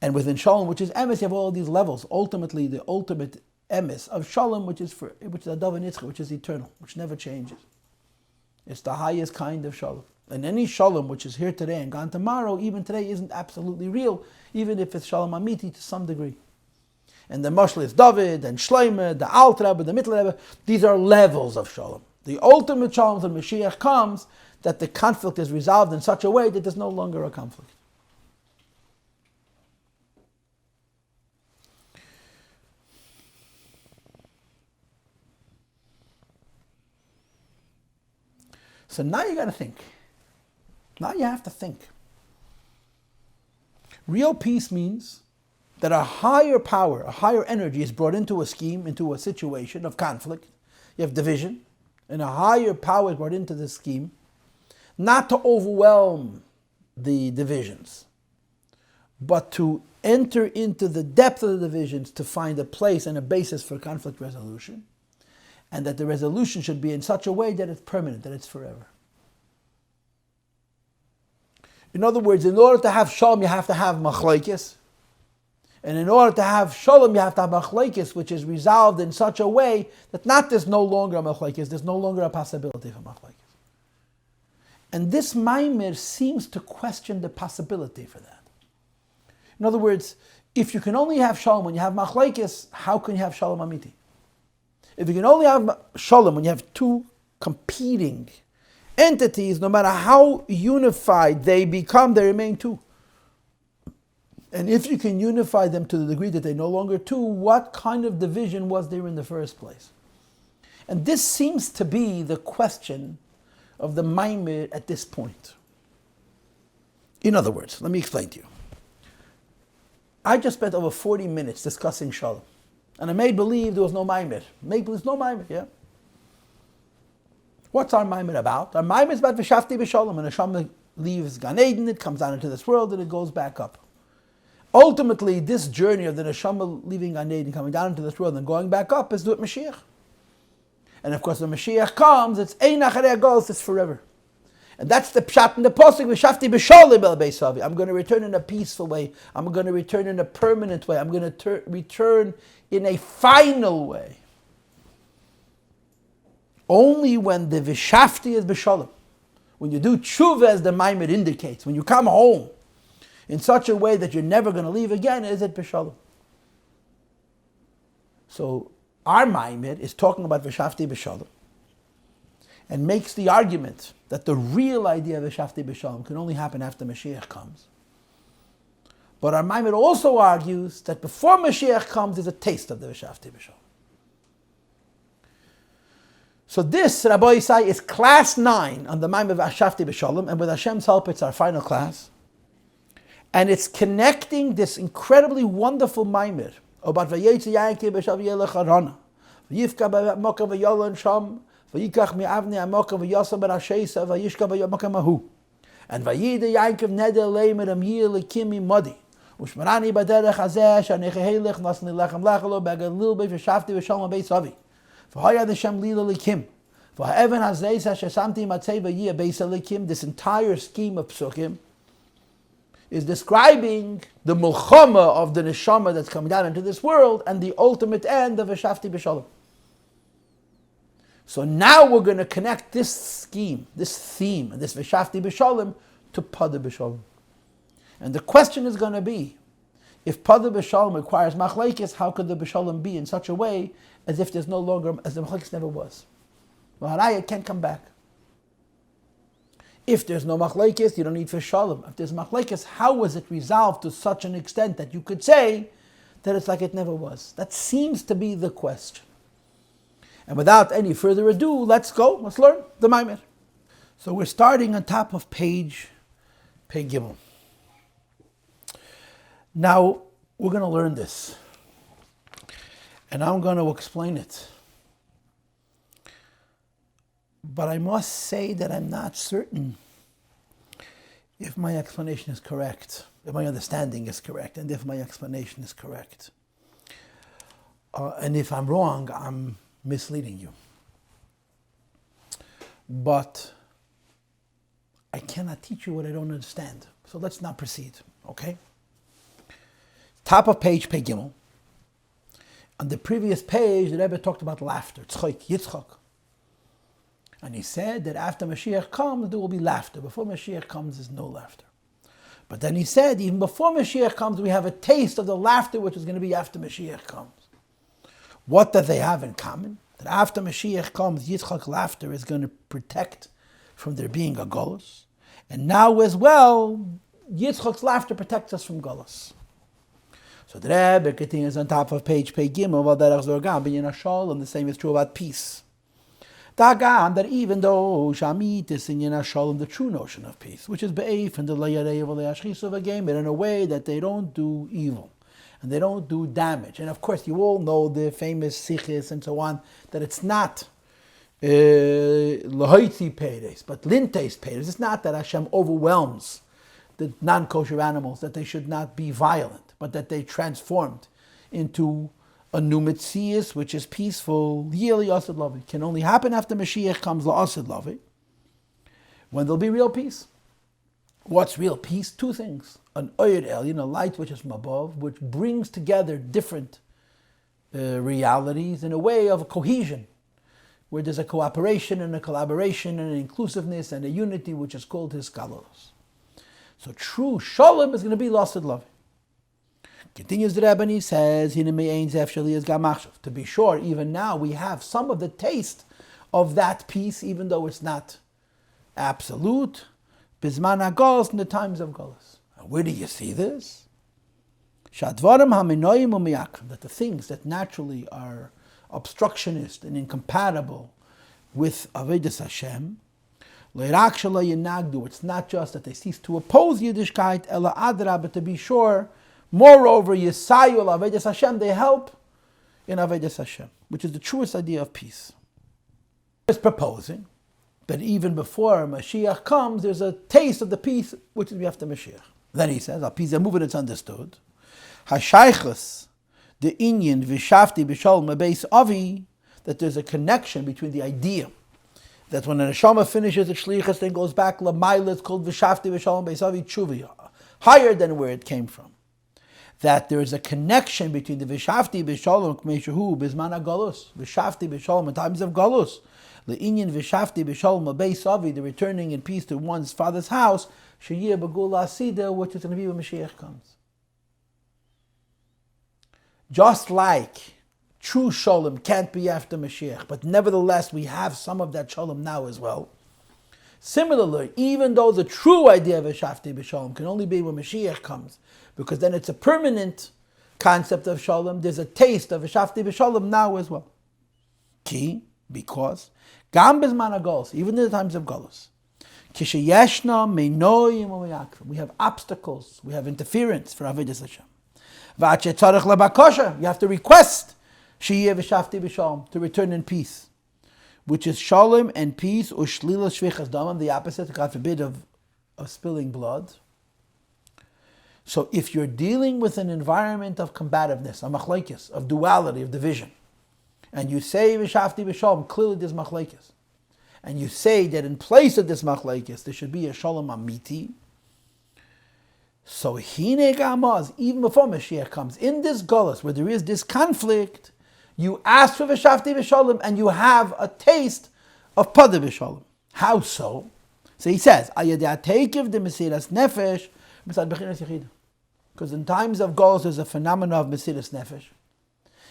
And within Shalom, which is emes, you have all these levels. Ultimately, the ultimate emes of Shalom, which is Adav Nitzcha, which is eternal, which never changes. It's the highest kind of Shalom. And any Shalom which is here today and gone tomorrow, even today, isn't absolutely real, even if it's Shalom Amiti to some degree. And the Mashal is David and Shlomo, the Alter Rebbe, the Mittel Rebbe. These are levels of Shalom. The ultimate Shalom when Mashiach comes, that the conflict is resolved in such a way that there's no longer a conflict. So now you got to think. Now you have to think. Real peace means that a higher power, a higher energy is brought into a scheme, into a situation of conflict. You have division, and a higher power is brought into the scheme, not to overwhelm the divisions, but to enter into the depth of the divisions to find a place and a basis for conflict resolution, and that the resolution should be in such a way that it's permanent, that it's forever. In other words, in order to have Shalom, you have to have Machlokes. And in order to have Shalom, you have to have Machlokes, which is resolved in such a way that not there's no longer a Machlokes, there's no longer a possibility for Machlokes. And this Maamar seems to question the possibility for that. In other words, if you can only have Shalom when you have Machlokes, how can you have Shalom Amiti? If you can only have Shalom when you have two competing entities, no matter how unified they become, they remain two. And if you can unify them to the degree that they're no longer two, what kind of division was there in the first place? And this seems to be the question of the Maamar at this point. In other words, let me explain to you. I just spent over 40 minutes discussing Shalom. And I made believe there was no Maamar. Made believe there's no Maamar, yeah? What's our Maamar about? Our Maamar is about Vishavti Bishalom. When Hashem leaves Gan Eden, it comes down into this world and it goes back up. Ultimately, this journey of the Neshama leaving Gan Eden, coming down into this world and going back up is with Mashiach. And of course, when Mashiach comes, it's Ein Acharei Golos, it's forever. And that's the pshat in the pasuk, Vishavti Bishalom el Beisavi. I'm going to return in a peaceful way. I'm going to return in a permanent way. I'm going to return in a final way. Only when the Vishavti is Bishalom, when you do tshuva as the Maamar indicates, when you come home in such a way that you're never going to leave again, is it Bishalom. So our Maamar is talking about Vishavti Bishalom and makes the argument that the real idea of Vishavti Bishalom can only happen after Mashiach comes. But our Maamar also argues that before Mashiach comes, there's a taste of the Vishavti Bishalom. So this, Rabbi Yisai, is class 9 on the Maamar of Vishavti Bishalom, and with Hashem's help, it's our final class. And it's connecting this incredibly wonderful Maamar about Vayetzi Yaakov B'Shav Yelech Harana, Vayifka B'Mokav V'Yolon Sham, Vayikach Mi'avnei Amokav V'Yosam B'Rasheisa Vayishka B'Mokav Mahu, and Vayida Yaakov Neder Leimer Amir Lekimi Modi, Ushmarani B'Derech Hazeh Shanechehilech Nasni Lechem Lechelo B'Galil B'Vishavti B'Shalom B'Yisavi. This entire scheme of psukim is describing the milchama of the neshama that's coming down into this world and the ultimate end of Vishavti Bishalom. So now we're going to connect this scheme, this theme, this Vishavti Bishalom to Pada Bishalom. And the question is going to be, if Pada Bishalom requires Machlokes, how could the Bishalom be in such a way as if there's no longer, as the Machlokes never was? Well, it can't come back. If there's no Machlokes, you don't need for Shalom. If there's Machlokes, how was it resolved to such an extent that you could say that it's like it never was? That seems to be the question. And without any further ado, let's learn the Maamar. So we're starting on top of page Gimel. Now, we're going to learn this. And I'm going to explain it. But I must say that I'm not certain if my explanation is correct, if my understanding is correct, and if my explanation is correct. And if I'm wrong, I'm misleading you. But I cannot teach you what I don't understand. So let's not proceed, okay? Top of page, Pei Gimel. On the previous page, the Rebbe talked about laughter, tzchok, yitzchok. And he said that after Mashiach comes, there will be laughter. Before Mashiach comes, there's no laughter. But then he said, even before Mashiach comes, we have a taste of the laughter which is going to be after Mashiach comes. What do they have in common? That after Mashiach comes, Yitzchak laughter is going to protect from there being a golus. And now as well, Yitzchak's laughter protects us from golus. So the Rebbe continues on top of page Pei Gimel, and the same is true about peace. That even though Shamit is in Shalom, the true notion of peace, which is be'ef and the layarei of the again, but in a way that they don't do evil and they don't do damage. And of course, you all know the famous sikhs and so on, that it's not lahoitzi peres, but lintes peres. It's not that Hashem overwhelms the non-kosher animals, that they should not be violent, but that they transformed into a new Metzias, which is peaceful. Yili Asid Lavi can only happen after Mashiach comes La'asid Lavi, when there'll be real peace. What's real peace? Two things. An Oyer Elyon, a light which is from above, which brings together different realities in a way of a cohesion, where there's a cooperation and a collaboration and an inclusiveness and a unity which is called His Kalos. So true Shalom is going to be La'asid Lavi. Continues the Rebbe and he says, to be sure, even now we have some of the taste of that peace, even though it's not absolute. Bizman HaGolus, in the times of Golus. Where do you see this? That the things that naturally are obstructionist and incompatible with Avodas Hashem, it's not just that they cease to oppose Yiddishkeit, ela adra, but to be sure, moreover, Yesayu al Avodas Hashem, they help in Avodas Hashem, which is the truest idea of peace. He's proposing that even before Mashiach comes, there's a taste of the peace which is after Mashiach. Then he says, Al-Pizah moving, it's understood. Hashaychus, the Inyan, Vishavti, Bishalom, Beis Avi, that there's a connection between the idea that when a neshama finishes its shlichus, then goes back, Lamaila, it's called Vishavti, Bishalom, Beis Avi, Tshuvi, higher than where it came from. That there is a connection between the Vishavti Bishalom K'meishahu Bizman HaGolus, Vishavti Bishalom in times of Golus, Le'inyan Vishavti Bishalom Beis Avi, the returning in peace to one's father's house, Sheyeh B'Gula Asida, which is going to be when Mashiach comes. Just like true Shalom can't be after Mashiach, but nevertheless we have some of that Shalom now as well. Similarly, even though the true idea of Vishavti Bishalom can only be when Mashiach comes, because then it's a permanent concept of Shalom, there's a taste of Vishavti Bishalom now as well. Ki, because, Gam Bizman HaGolus, even in the times of Golus, Kishayeshna Meinoyim U'Meyakvim, we have obstacles, we have interference for Avodas Hashem. V'at shetzarech lebakosha, you have to request Sheyeh Vishavti Bishalom, to return in peace, which is Shalom and peace, Ushlila Shvichas Damam, the opposite, God forbid, of spilling blood. So if you're dealing with an environment of combativeness, a machlekes, of duality, of division, and you say Vishavti Bishalom, clearly there's machlekes, and you say that in place of this machlekes there should be a Shalom Amiti, so Hine Gamaz, even before Mashiach comes, in this Golus where there is this conflict, you ask for Vishavti Bishalom and you have a taste of Pada Bishalom. How so? So he says, Ayadatekiv de Mesiras Nefesh, because in times of Golus there's a phenomenon of Mesiras Nefesh.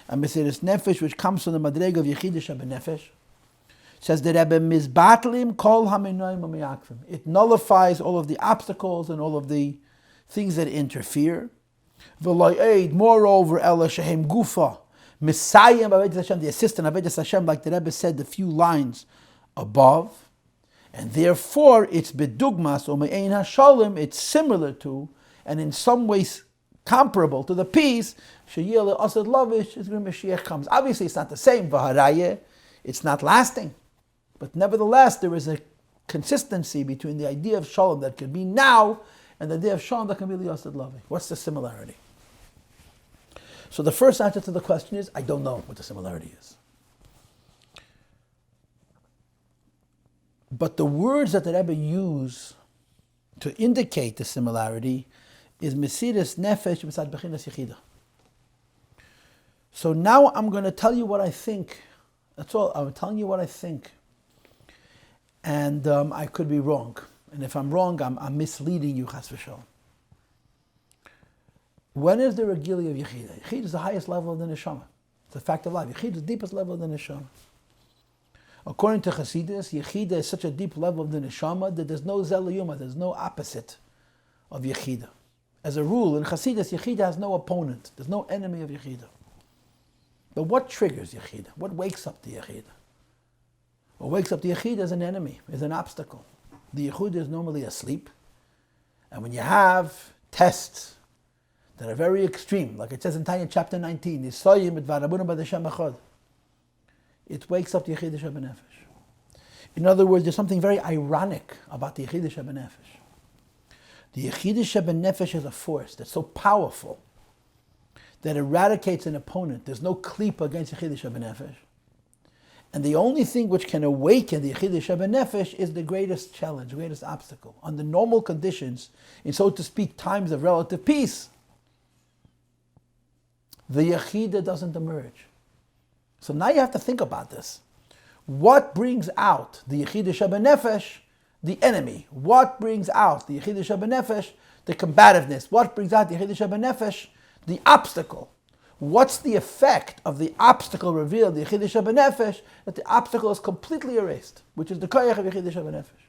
And Mesiras Nefesh, which comes from the Madrega of Yechidish Nefesh, says that Rebbe Mizbatlim Kol Haminoim Umiyakvim. It nullifies all of the obstacles and all of the things that interfere. Moreover, Ela Shehem Gufa, Messiah Avodas Hashem, the assistant of Avodas Hashem, like the Rebbe said the few lines above. And therefore, it's bedugmas or me'ein hashalim, it's similar to, and in some ways comparable to the peace, Sheyele Asad Lavish is when Mashiach comes. Obviously, it's not the same. V'harayeh, it's not lasting. But nevertheless, there is a consistency between the idea of Shalom that can be now and the idea of Shalom that can be Asad Lavish. What's the similarity? So the first answer to the question is, I don't know what the similarity is. But the words that the Rebbe use to indicate the similarity is Mesiras Nefesh B'tzad Bechinas Yechida. So now I'm going to tell you what I think. That's all. I'm telling you what I think. And I could be wrong. And if I'm wrong, I'm misleading you, Chas v'Shalom. When is there a Gili of Yechida? Yechida is the highest level of the Neshama. It's a fact of life. Yechida is the deepest level of the Neshama. According to Chassidus, Yechida is such a deep level of the Neshama that there's no Zeliyuma, there's no opposite of Yechida. As a rule, in Chassidus, Yechida has no opponent. There's no enemy of Yechida. But what triggers Yechida? What wakes up the Yechida? What wakes up the Yechida is an enemy, is an obstacle. The Yechida is normally asleep. And when you have tests that are very extreme, like it says in Tanya chapter 19, it wakes up the Yechida Shebenefesh. In other words, there's something very ironic about the Yechida Shebenefesh. The Yechida Shebenefesh is a force that's so powerful that eradicates an opponent. There's no klipa against Yechida Shebenefesh. And the only thing which can awaken the Yechida Shebenefesh is the greatest challenge, the greatest obstacle. Under normal conditions, in so to speak, times of relative peace, the Yechida doesn't emerge. So now you have to think about this. What brings out the Yechida Shebenefesh? The enemy. What brings out the Yechida Shebenefesh? The combativeness. What brings out the Yechida Shebenefesh? The obstacle. What's the effect of the obstacle revealed, the Yechida Shebenefesh, that the obstacle is completely erased, which is the koyach of Yechida Shebenefesh.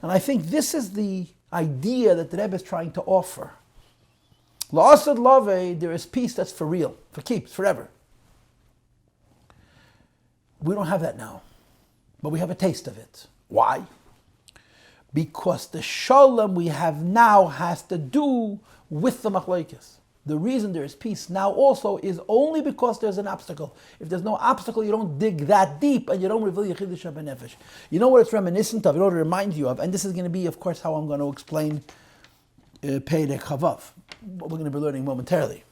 And I think this is the idea that the Rebbe is trying to offer. La'asad Lavei, there is peace that's for real, for keeps, forever. We don't have that now, but we have a taste of it. Why? Because the shalom we have now has to do with the machlokes. The reason there is peace now also is only because there's an obstacle. If there's no obstacle, you don't dig that deep and you don't reveal Yechida Shebenefesh. You know what it's reminiscent of? You know what it reminds you of? And this is going to be, of course, how I'm going to explain Perek Chavav, what we're going to be learning momentarily.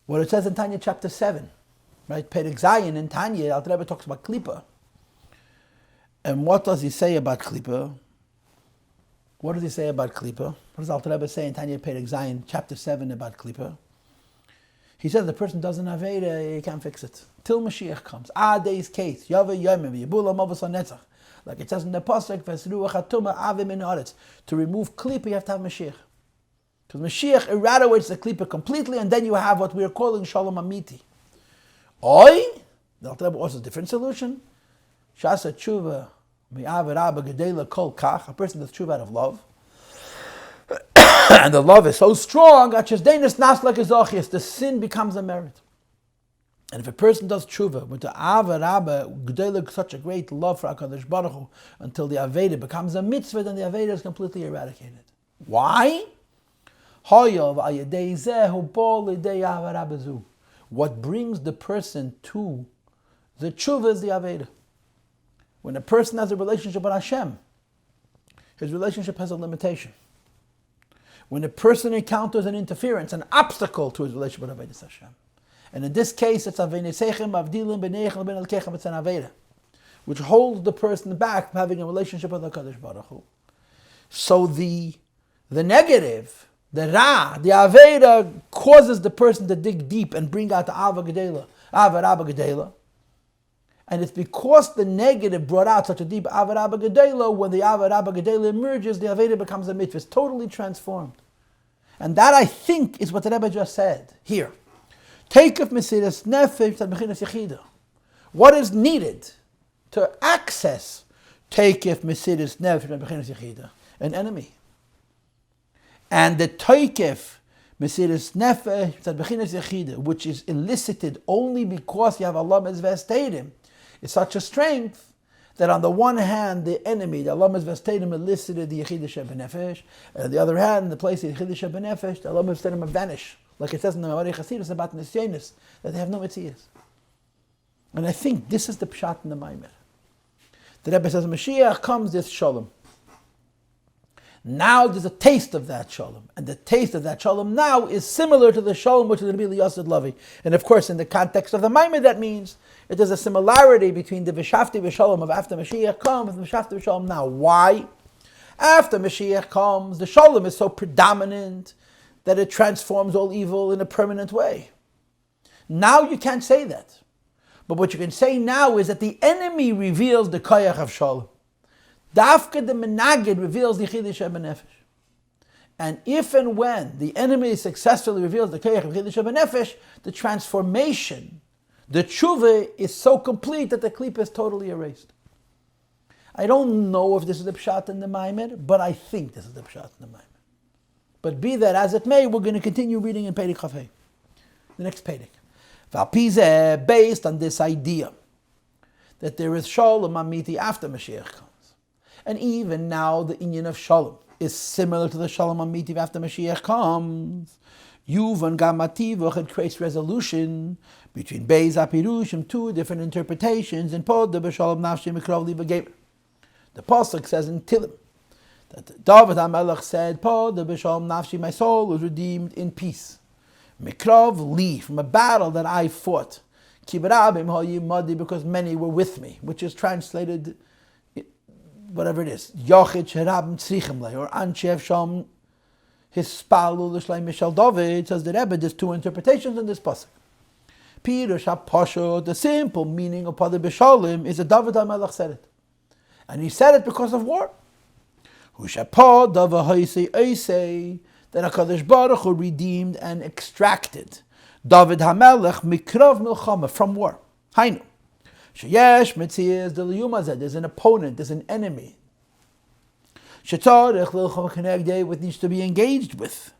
What it says in Tanya chapter 7, right? Perek Zayin in Tanya, Alter Rebbe talks about Klipa. And what does he say about Klipa? What does he say about Klipa? What does Alter Rebbe say in Tanya Perek Zayin, chapter 7 about Klipa? He says the person doesn't have Aveda, he can't fix it. Till Mashiach comes. Day's case. Yava Yomim, Yibula Mavos HaNetzach. Like it says in the Pasuk, Vesruach HaTumah Avim in Aretz. To remove Klipa, you have to have Mashiach. Because Mashiach eradicates the Klipa completely, and then you have what we are calling Shalom Amiti. Oi, the Alter Rebbe offers a different solution. Shasa Tshuva, Mi'av Rabba Gedela Kol Kach, a person does Tshuva out of love. And the love is so strong, the sin becomes a merit. And if a person does tshuva with the Ava Rabba G'dayla, such a great love for HaKadosh Baruch Hu, until the Aveda becomes a mitzvah, then the Aveda is completely eradicated. Why? What brings the person to the tshuva is the Aveda. When a person has a relationship with Hashem, his relationship has a limitation. When a person encounters an interference, an obstacle to his relationship with Avodas Hashem. And in this case, it's Avenesechem, Avdilim, Benechem, Ben Elkechem, it's an Aveda, which holds the person back from having a relationship with HaKadosh Baruch Hu. So the negative, the Ra, the Aveda, causes the person to dig deep and bring out the Ava Gedela, Ava Rabba Gedela. And it's because the negative brought out such a deep Ava Rabba Gedela, when the Ava Rabba Gedela emerges, the Aveda becomes a mitzvah. It's totally transformed. And that, I think, is what the Rebbe just said here. Take of Mesiras Nefesh Bechinas Yechida. What is needed to access Take of Mesiras Nefesh Bechinas Yechida? An enemy. And the Taikef Mesiras Nefesh Bechinas Yechida, which is elicited only because you have Allah Mezveh Stadim, is such a strength that on the one hand, the enemy, the Alamas Vestedem, elicited the Yechidah Shebenefesh, and on the other hand, in the place of the Yechidah Shebenefesh, the Alamas Vestedem vanish. Like it says in the Maamar Chasidus about Nisyanis, that they have no Metzias. And I think this is the Pshat in the Maamar. The Rebbe says, Mashiach comes, this Shalom. Now there's a taste of that Shalom. And the taste of that Shalom now is similar to the Shalom which is going to be Liyasid Lavi. And of course, in the context of the Maamar, that means that there's a similarity between the Vishavti Vishalom of after Mashiach comes and the Vishavti Vishalom now. Why? After Mashiach comes, the Shalom is so predominant that it transforms all evil in a permanent way. Now you can't say that. But what you can say now is that the enemy reveals the Koyach of Shalom. Dafka the Menagid reveals the Yechidah Shebenefesh. And if and when the enemy successfully reveals the Koyach of Yechidah Shebenefesh, the transformation, the tshuva is so complete that the klipa is totally erased. I don't know if this is the pshat in the Maamar, but I think this is the pshat in the Maamar. But be that as it may, we're going to continue reading in Perek Chafei, the next Perek. V'alpizeh, based on this idea that there is Shalom Amiti after Mashiach comes. And even now the inyan of Shalom is similar to the Shalom Amiti after Mashiach comes. Yuvan Gamativuch, it creates resolution between Beis HaPirushim, two different interpretations, and Pod the Bishalom Nafshi Mikrov Liva Geber. The Pasuk says in Tilim that David HaMelech said, Pod the Bishalom Nafshi, my soul was redeemed in peace. Mikrov Li, from a battle that I fought. Kibarabim Hayimadi, because many were with me, which is translated, whatever it is, Yochid Sherabim Tzrichim Le, or Anshev Sham Hispalu L'Shlei Mishal David, says the Rebbe, there's two interpretations in this pasuk. Pirush HaPasho, the simple meaning of Pada Bishalom is that David HaMelech said it. And he said it because of war. Hushapah Dava Haisei Eisei, that HaKadosh Baruch Hu redeemed and extracted David HaMelech Mikrav Milchama, from war. Hainu. Sheyesh Metzias de Liyumazeh, there's an opponent, there's an enemy. Shetzarech Lilcham Kenegdei, what needs to be engaged with.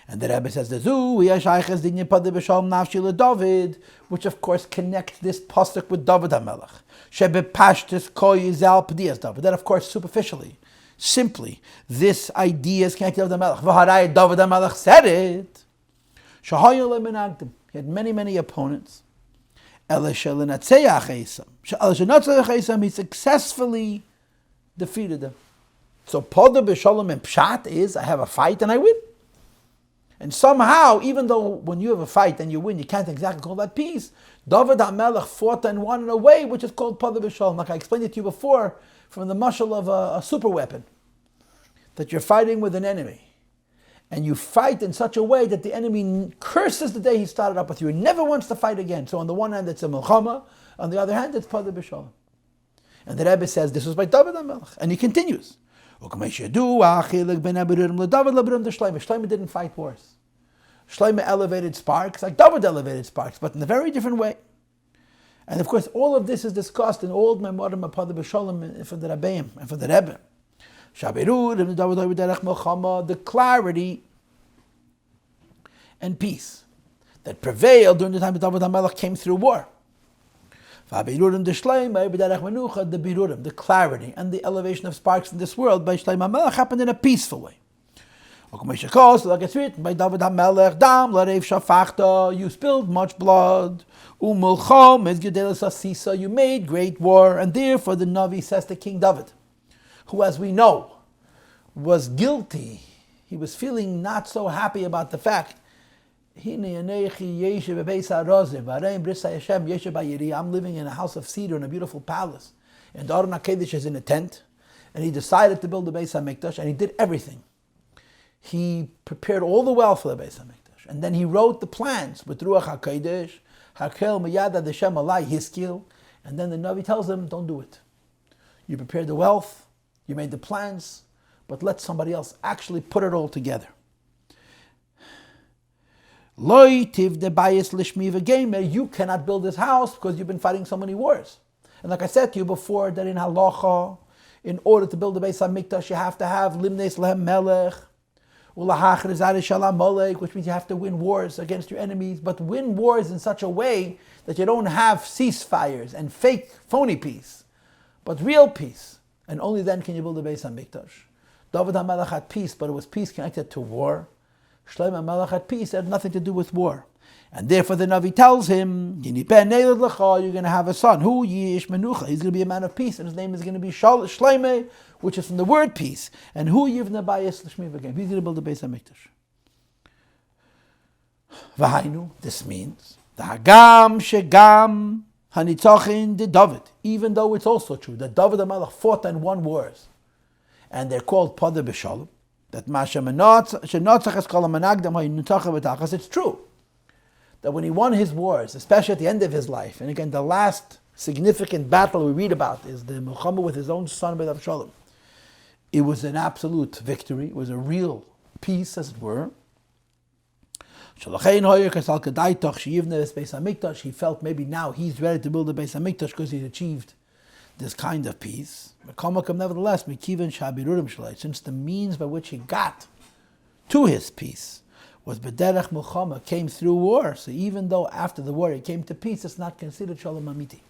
And the Rebbe says, the Zu, Yashayches Dinyan Pada B'Shalom Nafshi LeDavid, which of course connects this pasuk with David HaMelech. Shebe Pashtis Koy Yizal P'dias David. That of course superficially, simply, this idea is connected with the Melech. V'harai David HaMelech said it. Shahayu le'menagdim. He had many opponents. He successfully defeated them. So Pada B'Shalom and Pshat is, I have a fight and I win. And somehow, even though when you have a fight and you win, you can't exactly call that peace, David HaMelech fought and won in a way which is called Pada B'Shalom. Like I explained it to you before, from the mashal of a super weapon, that you're fighting with an enemy. And you fight in such a way that the enemy curses the day he started up with you. He never wants to fight again. So on the one hand, it's a milchama. On the other hand, it's Pada B'Shalom. And the Rebbe says, this was by David HaMelech. And he continues. Shlomo didn't fight wars. Shlomo elevated sparks, like David elevated sparks, but in a very different way. And of course, all of this is discussed in old Memorim of Pada B'Shalom for the Rebbeim and for the Rebbe. The clarity and peace that prevailed during the time that David HaMelech came through war. The clarity and the elevation of sparks in this world by Shlomo HaMelech happened in a peaceful way. Like it's written by David HaMelech, Dam Larev Shafachta, you spilled much blood. You made great war, and therefore the Navi says to King David, who, as we know, was guilty. He was feeling not so happy about the fact. I'm living in a house of cedar in a beautiful palace. And the Aron HaKodesh is in a tent. And he decided to build the Beis HaMikdash, and he did everything. He prepared all the well for the Beis HaMikdash. And then he wrote the plans with Ruach HaKodesh, Hakel Miyada Deshem Alai, Hiskil. And then the Navi tells him, don't do it. You prepared the wealth, you made the plans, but let somebody else actually put it all together. You cannot build this house because you've been fighting so many wars. And like I said to you before, that in halacha, in order to build the Beis HaMikdash, you have to have limnes lehem melech, which means you have to win wars against your enemies, but win wars in such a way that you don't have ceasefires and fake phony peace, but real peace. And only then can you build a Beis HaMikdash. David HaMelech had peace, but it was peace connected to war. Shlomo HaMelech had peace, it had nothing to do with war. And therefore the Navi tells him, you're going to have a son. Who Yish Menucha? He's going to be a man of peace, and his name is going to be Shlomo, which is from the word peace. And who Yivna Bayis L'Shmi V'Gem? He's going to build a Beis HaMikdash. V'hainu, this means, the Hagam Shegam Hanitzochin de David. Even though it's also true that David HaMelech fought and won wars, and they're called Pada Bishalom, that Masha Shenotzach es Kol HaManagdam HaYinutachah V'Tachas, it's true that when he won his wars, especially at the end of his life, and again the last significant battle we read about is the Milchama with his own son Bishalom. It was an absolute victory. It was a real peace, as it were. He felt maybe now he's ready to build a Beis HaMikdash because he's achieved this kind of peace. Nevertheless, since the means by which he got to his peace was b'derech milchama, came through war, so even though after the war he came to peace, it's not considered shalom amiti.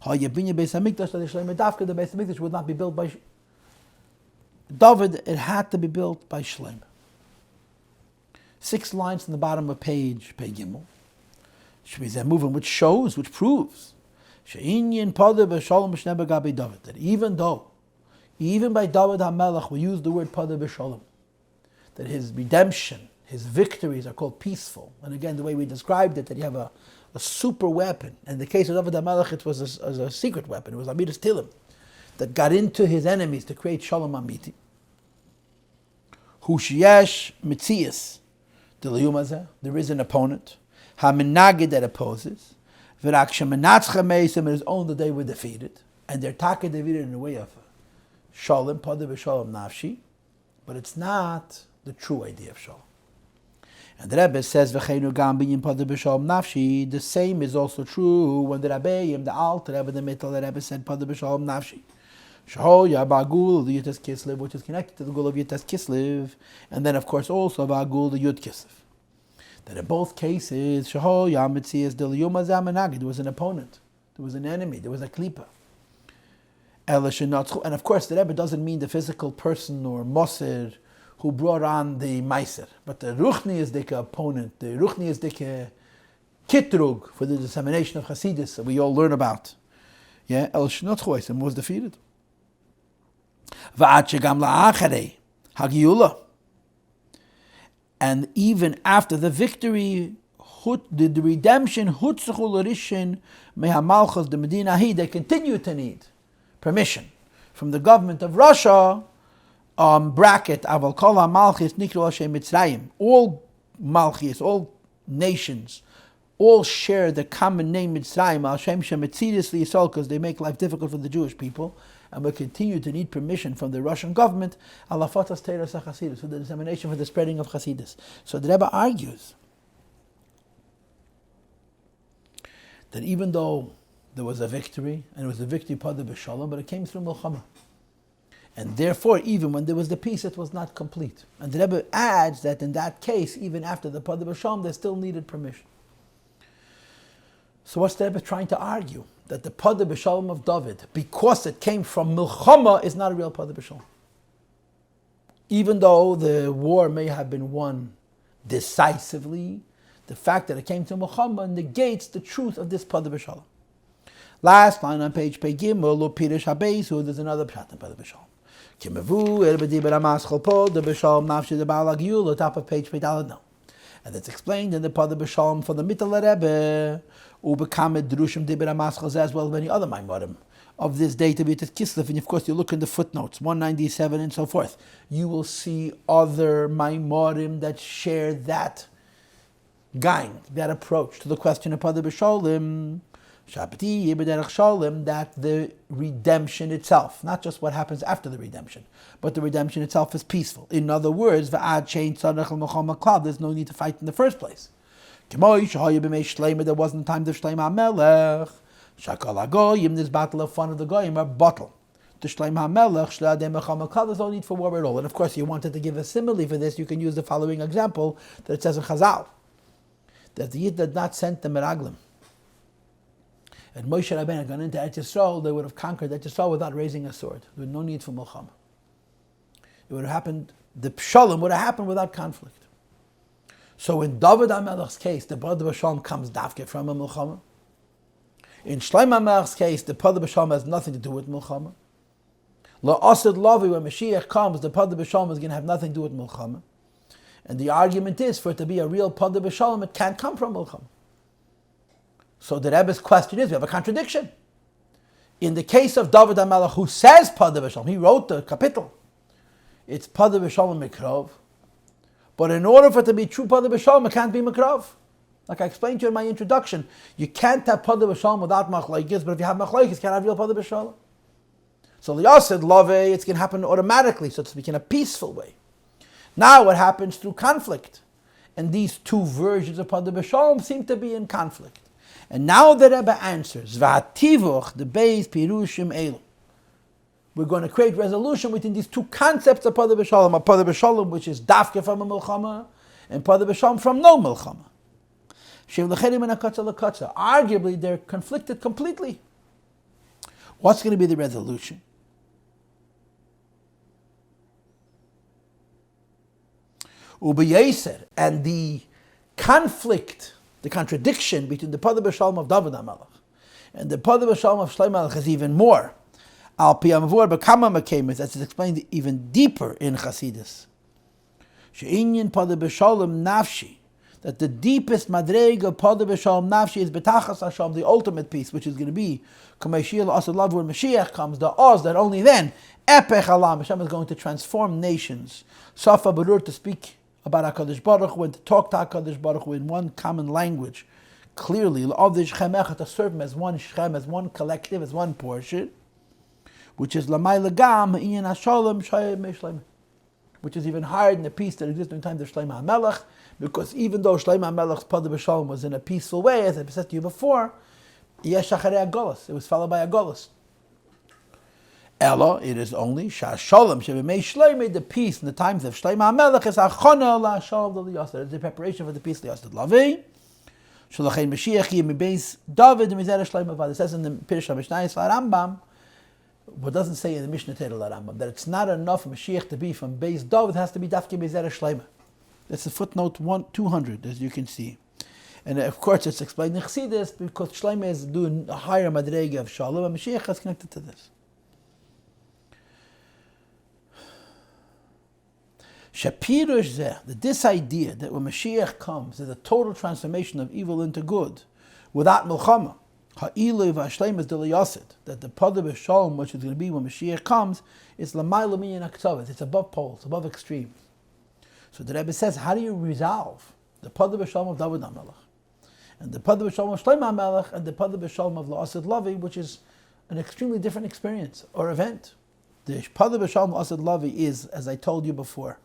The Beis HaMikdash would not be built by David, it had to be built by Shlomo. 6 lines from the bottom of page Gimel. Which shows, which proves that even by David HaMelech we use the word Pada Bishalom, that his redemption, his victories are called peaceful. And again, the way we described it, that you have a super weapon. In the case of David HaMelech, it was a secret weapon. It was Amidas Tilim that got into his enemies to create Shalom Amiti. Hu sheyesh mitzias deliyumazeh. There is an opponent. Ha-menagid that opposes. V'rak shemenatzcha meisim, it is only the day we're defeated. And they're taka defeated in the way of Shalom, Pada B'Shalom Nafshi. But it's not the true idea of Shalom. And the Rebbe says, V'cheinu gam binyin Pada B'Shalom Nafshi. The same is also true when the Rabbeim, the Alter Rebbe, the Mittel, the Rebbe said Pada B'Shalom Nafshi. Shahoya Bagul, the Yutas Kislev, which is connected to the Gul of Yutas Kislev, and then of course also Bagul, the Yud Kislev. That in both cases, Shahoya Mitzias Del Yom Azamanagid, there was an opponent, there was an enemy, there was a klipa. And of course the Rebbe doesn't mean the physical person or Moser who brought on the Meiser, but the Ruchni is the opponent, the Ruchni is the Kitrug for the dissemination of Hasidus that we all learn about. Yeah, El Shnot was defeated. And even after the victory, the redemption, they continue to need permission from the government of Russia. Bracket all Malchis, all nations, all share the common name Mitzrayim, because they make life difficult for the Jewish people. And will continue to need permission from the Russian government for the dissemination, for the spreading of Hasidus. So the Rebbe argues that even though there was a victory, and it was a victory Pada B'Shalom, but it came through Milchama. And therefore, even when there was the peace, it was not complete. And the Rebbe adds that in that case, even after the Pada B'Shalom, they still needed permission. So what's the Rebbe trying to argue? That the Pada B'Shalom of David, because it came from Milchama, is not a real Pada B'Shalom. Even though the war may have been won decisively, the fact that it came to Milchama negates the truth of this Pada B'Shalom. Last line on page Gimel, Lo Pirish HaBeisu, there's another pshat in Pada B'Shalom. Kimevu, Erbedi B'Ramaschal Pada B'Shalom Nafshi the Baal Agiyul, top of page Daled. No. And that's explained in the Pada B'Shalom for the Mittel Rebbe, Ubekamed Drushim Dibir HaMaschal as well as many other Maimarim of this day to be at Kislev. And of course you look in the footnotes, 197 and so forth. You will see other Maimarim that share that gain, that approach to the question of Pada B'Shalom. Shabati Yibederach Shalom, that the redemption itself, not just what happens after the redemption, but the redemption itself is peaceful. In other words, there's no need to fight in the first place. There wasn't time to Shlomo HaMelech. Shakal HaGoyim, this battle of fun of the Goyim are bottle. To Shlomo HaMelech, there's no need for war at all. And of course, you wanted to give a simile for this, you can use the following example that it says in Chazal, that the Yid did not send the Meraglim. and Moshe Rabbeinu had gone into Eretz Yisrael, they would have conquered Eretz Yisrael without raising a sword. There was no need for Milchama. It would have happened, the Bishalom would have happened without conflict. So in David HaMelech's case, the Pad Bishalom comes dafke from a Milchama. In Shlomo HaMelech's case, the Pad Bishalom has nothing to do with Milchama. La'asad Lavi, when Mashiach comes, the Pad Bishalom is going to have nothing to do with Milchama. And the argument is, for it to be a real Pad Bishalom, it can't come from Milchama. So the Rebbe's question is, we have a contradiction. In the case of David HaMelech, who says Pad Bishalom, he wrote the kapitel. It's Pad Bishalom Mikrov. But in order for it to be true Pad Bishalom, it can't be Mikrov. Like I explained to you in my introduction, you can't have Pad Bishalom without Machlokes, but if you have Machlokes, you can't have real Pad Bishalom. So Liyasid Love, it's going to happen automatically, so to speak, in a peaceful way. Now what happens through conflict? And these two versions of Pad Bishalom seem to be in conflict. And now the Rebbe answers, V'ativuch the beis pirushim elu. We're going to create resolution between these two concepts of Pad Bishalom. A Pad Bishalom which is dafke from a Milchama, and Pad Bishalom from no Milchama. Arguably, they're conflicted completely. What's going to be the resolution? And the conflict, the contradiction between the Pad Bishalom of David HaMelech and the Pad Bishalom of Shlomo HaMelech is even more. Al Pi Amavur B'Kama Mekemis, as it's explained even deeper in Chassidus. She'inyan Pad Bishalom Nafshi, that the deepest madreg of Pad Bishalom Nafshi is B'Tachas Hashem, the ultimate peace, which is going to be Kamashil Asad Lav, when Mashiach comes, the Oz, that only then Epech Alam, Hashem is going to transform nations. Safa Barur, to speak about HaKadosh Baruch Hu, and to talk to HaKadosh Baruch Hu in one common language, clearly, L'Avdei Shechem Echad, to serve him as one Shechem, as one collective, as one portion, which is Lamay Lagam, Inyan HaShalom, Shayim Meishleim, which is even higher than the peace that existed in the time of Shlomo HaMelech, because even though Shlomo HaMelech's Pad Bishalom was in a peaceful way, as I said to you before, Yesh Acharei Agolos, it was followed by Agolos. Ella, it is only Shashalom Shebimei Shloimei, the peace in the times of Shlomo HaMelech is Achona LaShalom L'Yasad. It's the preparation for the peace L'Yasad Lavi. Shalachein Mashiach Yim Beis David Mizera Shlomo Vad. It says in the Pirush HaMishnayos Rambam, what doesn't say in the Mishnah Torah Rambam, that it's not enough Mashiach to be from Beis David, it has to be Dafke Mizera Shlomo. That's the footnote 200, as you can see. And of course, it's explained in Chassidus because Shlomo is doing a higher madrega of Shalom, and Mashiach is connected to this. Shapirush Zeh, that this idea that when Mashiach comes, there's a total transformation of evil into good, without Milchama, Ha'ilui v'Hashleim is D'Liyasid, that the Pad Bishalom, which is going to be when Mashiach comes, is L'mayla Minyan HaKtzavet, it's above poles, above extremes. So the Rebbe says, how do you resolve the Pad Bishalom of David HaMelech, and the Pad Bishalom of Shlomo HaMelech, and the Pad Bishalom of La'asad Lavi, which is an extremely different experience or event? The Pad Bishalom of La'asad Lavi is, as I told you before,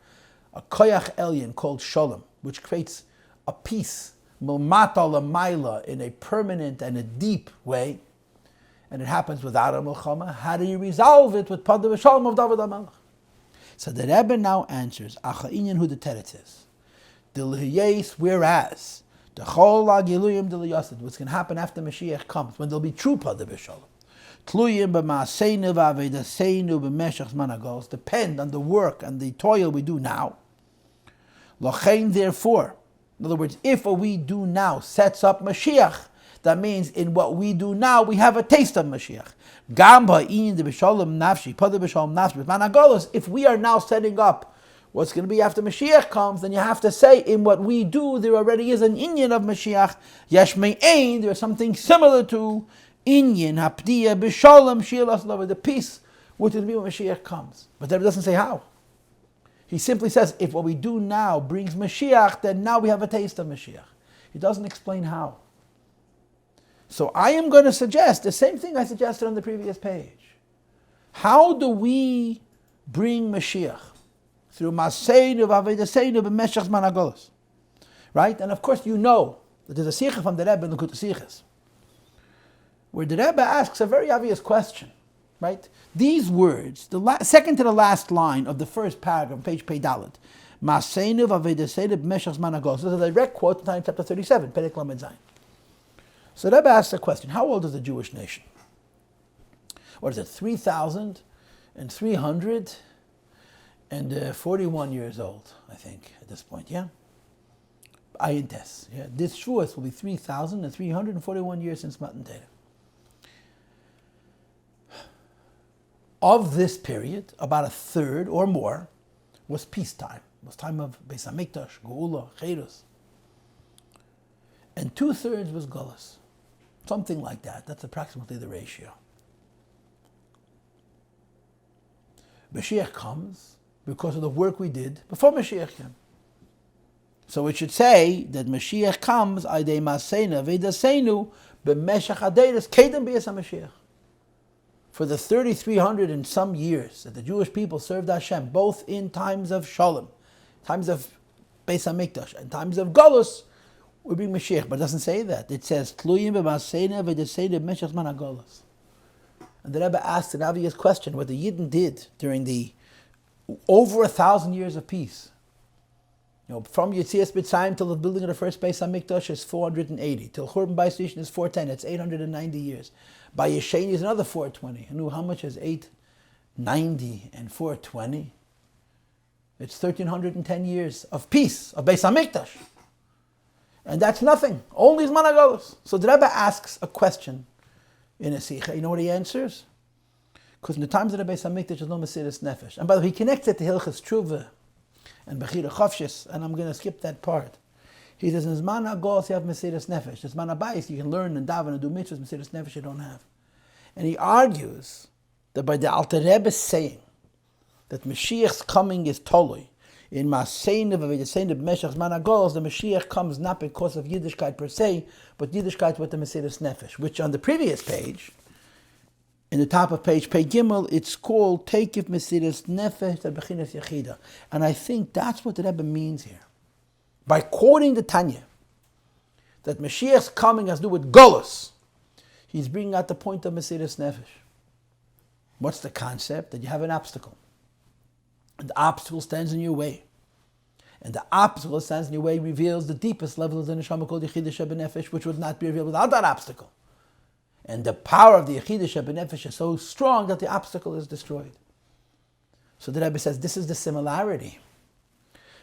a koyach elyon called shalom, which creates a peace, milmata l'mayla, in a permanent and a deep way, and it happens without a milchama. How do you resolve it with Pad Bishalom of David HaMelech? So the Rebbe now answers, Acha inyan hu the teretz is, D'l'hiyes, whereas, the chol ha'giluyim d'liyasid, what's going to happen after Mashiach comes, when there'll be true Pad Bishalom, Tluyim b'ma'aseinu v'avedaseinu b'meshach zman hagolus, depend on the work and the toil we do now. Lochein, therefore, in other words, if what we do now sets up Mashiach, that means in what we do now we have a taste of Mashiach. Gam ba'in de b'shalom nafshi, Pad Bishalom nafshi b'zman hagolus. If we are now setting up what's going to be after Mashiach comes, then you have to say in what we do there already is an inyan of Mashiach. Yesh me'ein, there is something similar to Inyan hapdiya b'shalom shilas love, the peace which will be when Mashiach comes. But that doesn't say how. He simply says if what we do now brings Mashiach, then now we have a taste of Mashiach. He doesn't explain how. So I am going to suggest the same thing I suggested on the previous page. How do we bring Mashiach? Through Maseinu v'Avedaseinu b'meshach zman hagolus. Right? And of course you know that there's a sikha from the Rebbe in the Likutei Sichos, where the Rebbe asks a very obvious question, right? These words, second to the last line of the first paragraph, page Pei Dalet, Maseinu v'Avedaseinu b'meshach zman hagolus. This is a direct quote from chapter 37, Perek Lamed Zayin. So Rebbe asked a question, how old is the Jewish nation? What is it, 3,341 years old, I think, at this point, yeah? Ayin Tes. Yeah. This Shavuos will be 3,341 years since Matan Torah. Of this period, about a third or more was peacetime. It was time of Beis HaMikdash, Geula, Cherus. And 2/3 was Gullus. Something like that. That's approximately the ratio. Mashiach comes because of the work we did before Mashiach came. So it should say that Mashiach comes, Aidei Maseina Vedaseinu, B'meshach Adeiros, Kedem B'yas HaMashiach. For the 3,300 and some years that the Jewish people served Hashem, both in times of Shalom, times of Beis HaMikdash, and times of Golus, we bring Mashiach. But it doesn't say that. It says, Tluyim B'maseina Vedaseinu B'meshach Zman HaGolus. And the Rebbe asked an obvious question, what the Yidden did during the over 1,000 years of peace. From Yetzias Mitzrayim till the building of the first Beis HaMikdash is 480. Till Churban Bayis Rishon is 410. It's 890 years. By Yesheni is another 420. And how much is 890 and 420? It's 1,310 years of peace, of Beis HaMikdash. And that's nothing. Only Zman HaGolus. So the Rebbe asks a question in a Sikha. You know what he answers? Because in the times of the Beis HaMikdash, there's no Mesiras Nefesh. And by the way, he connects it to Hilchas Tshuva and Bechira Chavshis, and I'm going to skip that part. He says, in Zman HaGolus you have Mesiras Nefesh. In Zman HaBayis you can learn and daven and do mitzvahs, Mesiras Nefesh you don't have. And he argues that by the Alter Rebbe saying that Mashiach's coming is tolui, in Maseinu v'Vedaseinu b'meshach Zman HaGolus, the Mashiach comes not because of Yiddishkeit per se, but Yiddishkeit with the Mesiras Nefesh, which on the previous page, in the top of page Pei Gimel, it's called Teikif Mesiras Nefesh al Bechinas Yechida. And I think that's what the Rebbe means here. By quoting the Tanya, that Mashiach's coming has to do with Golus, he's bringing out the point of Mesiras Nefesh. What's the concept? That you have an obstacle. And the obstacle stands in your way. And the obstacle that stands in your way reveals the deepest level of the Neshama called Yechida Shebenefesh, which would not be revealed without that obstacle. And the power of the Yechida Shebenefesh is so strong that the obstacle is destroyed. So the Rebbe says this is the similarity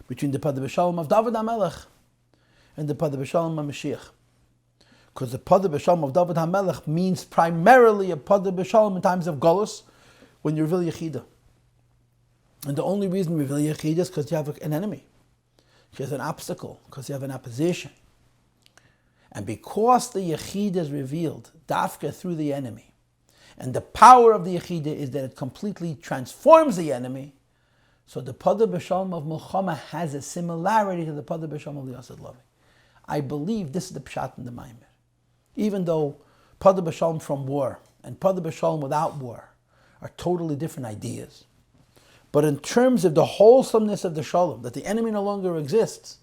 between the Pada Bishalom of David HaMelech and the Pada Bishalom of Mashiach. Because the Pada Bishalom of David HaMelech means primarily a Pada Bishalom in times of Golus, when you reveal Yechida. And the only reason you reveal Yechida is because you have an enemy. You have an obstacle, because you have an opposition. And because the Yechida is revealed, Dafka through the enemy, and the power of the Yechida is that it completely transforms the enemy, so the Pada B'Shalom of Milchama has a similarity to the Pada B'Shalom of Liasad Lavi. I believe this is the Pshat in the Maamar. Even though Pada B'Shalom from war and Pada B'Shalom without war are totally different ideas, but in terms of the wholesomeness of the Shalom, that the enemy no longer exists,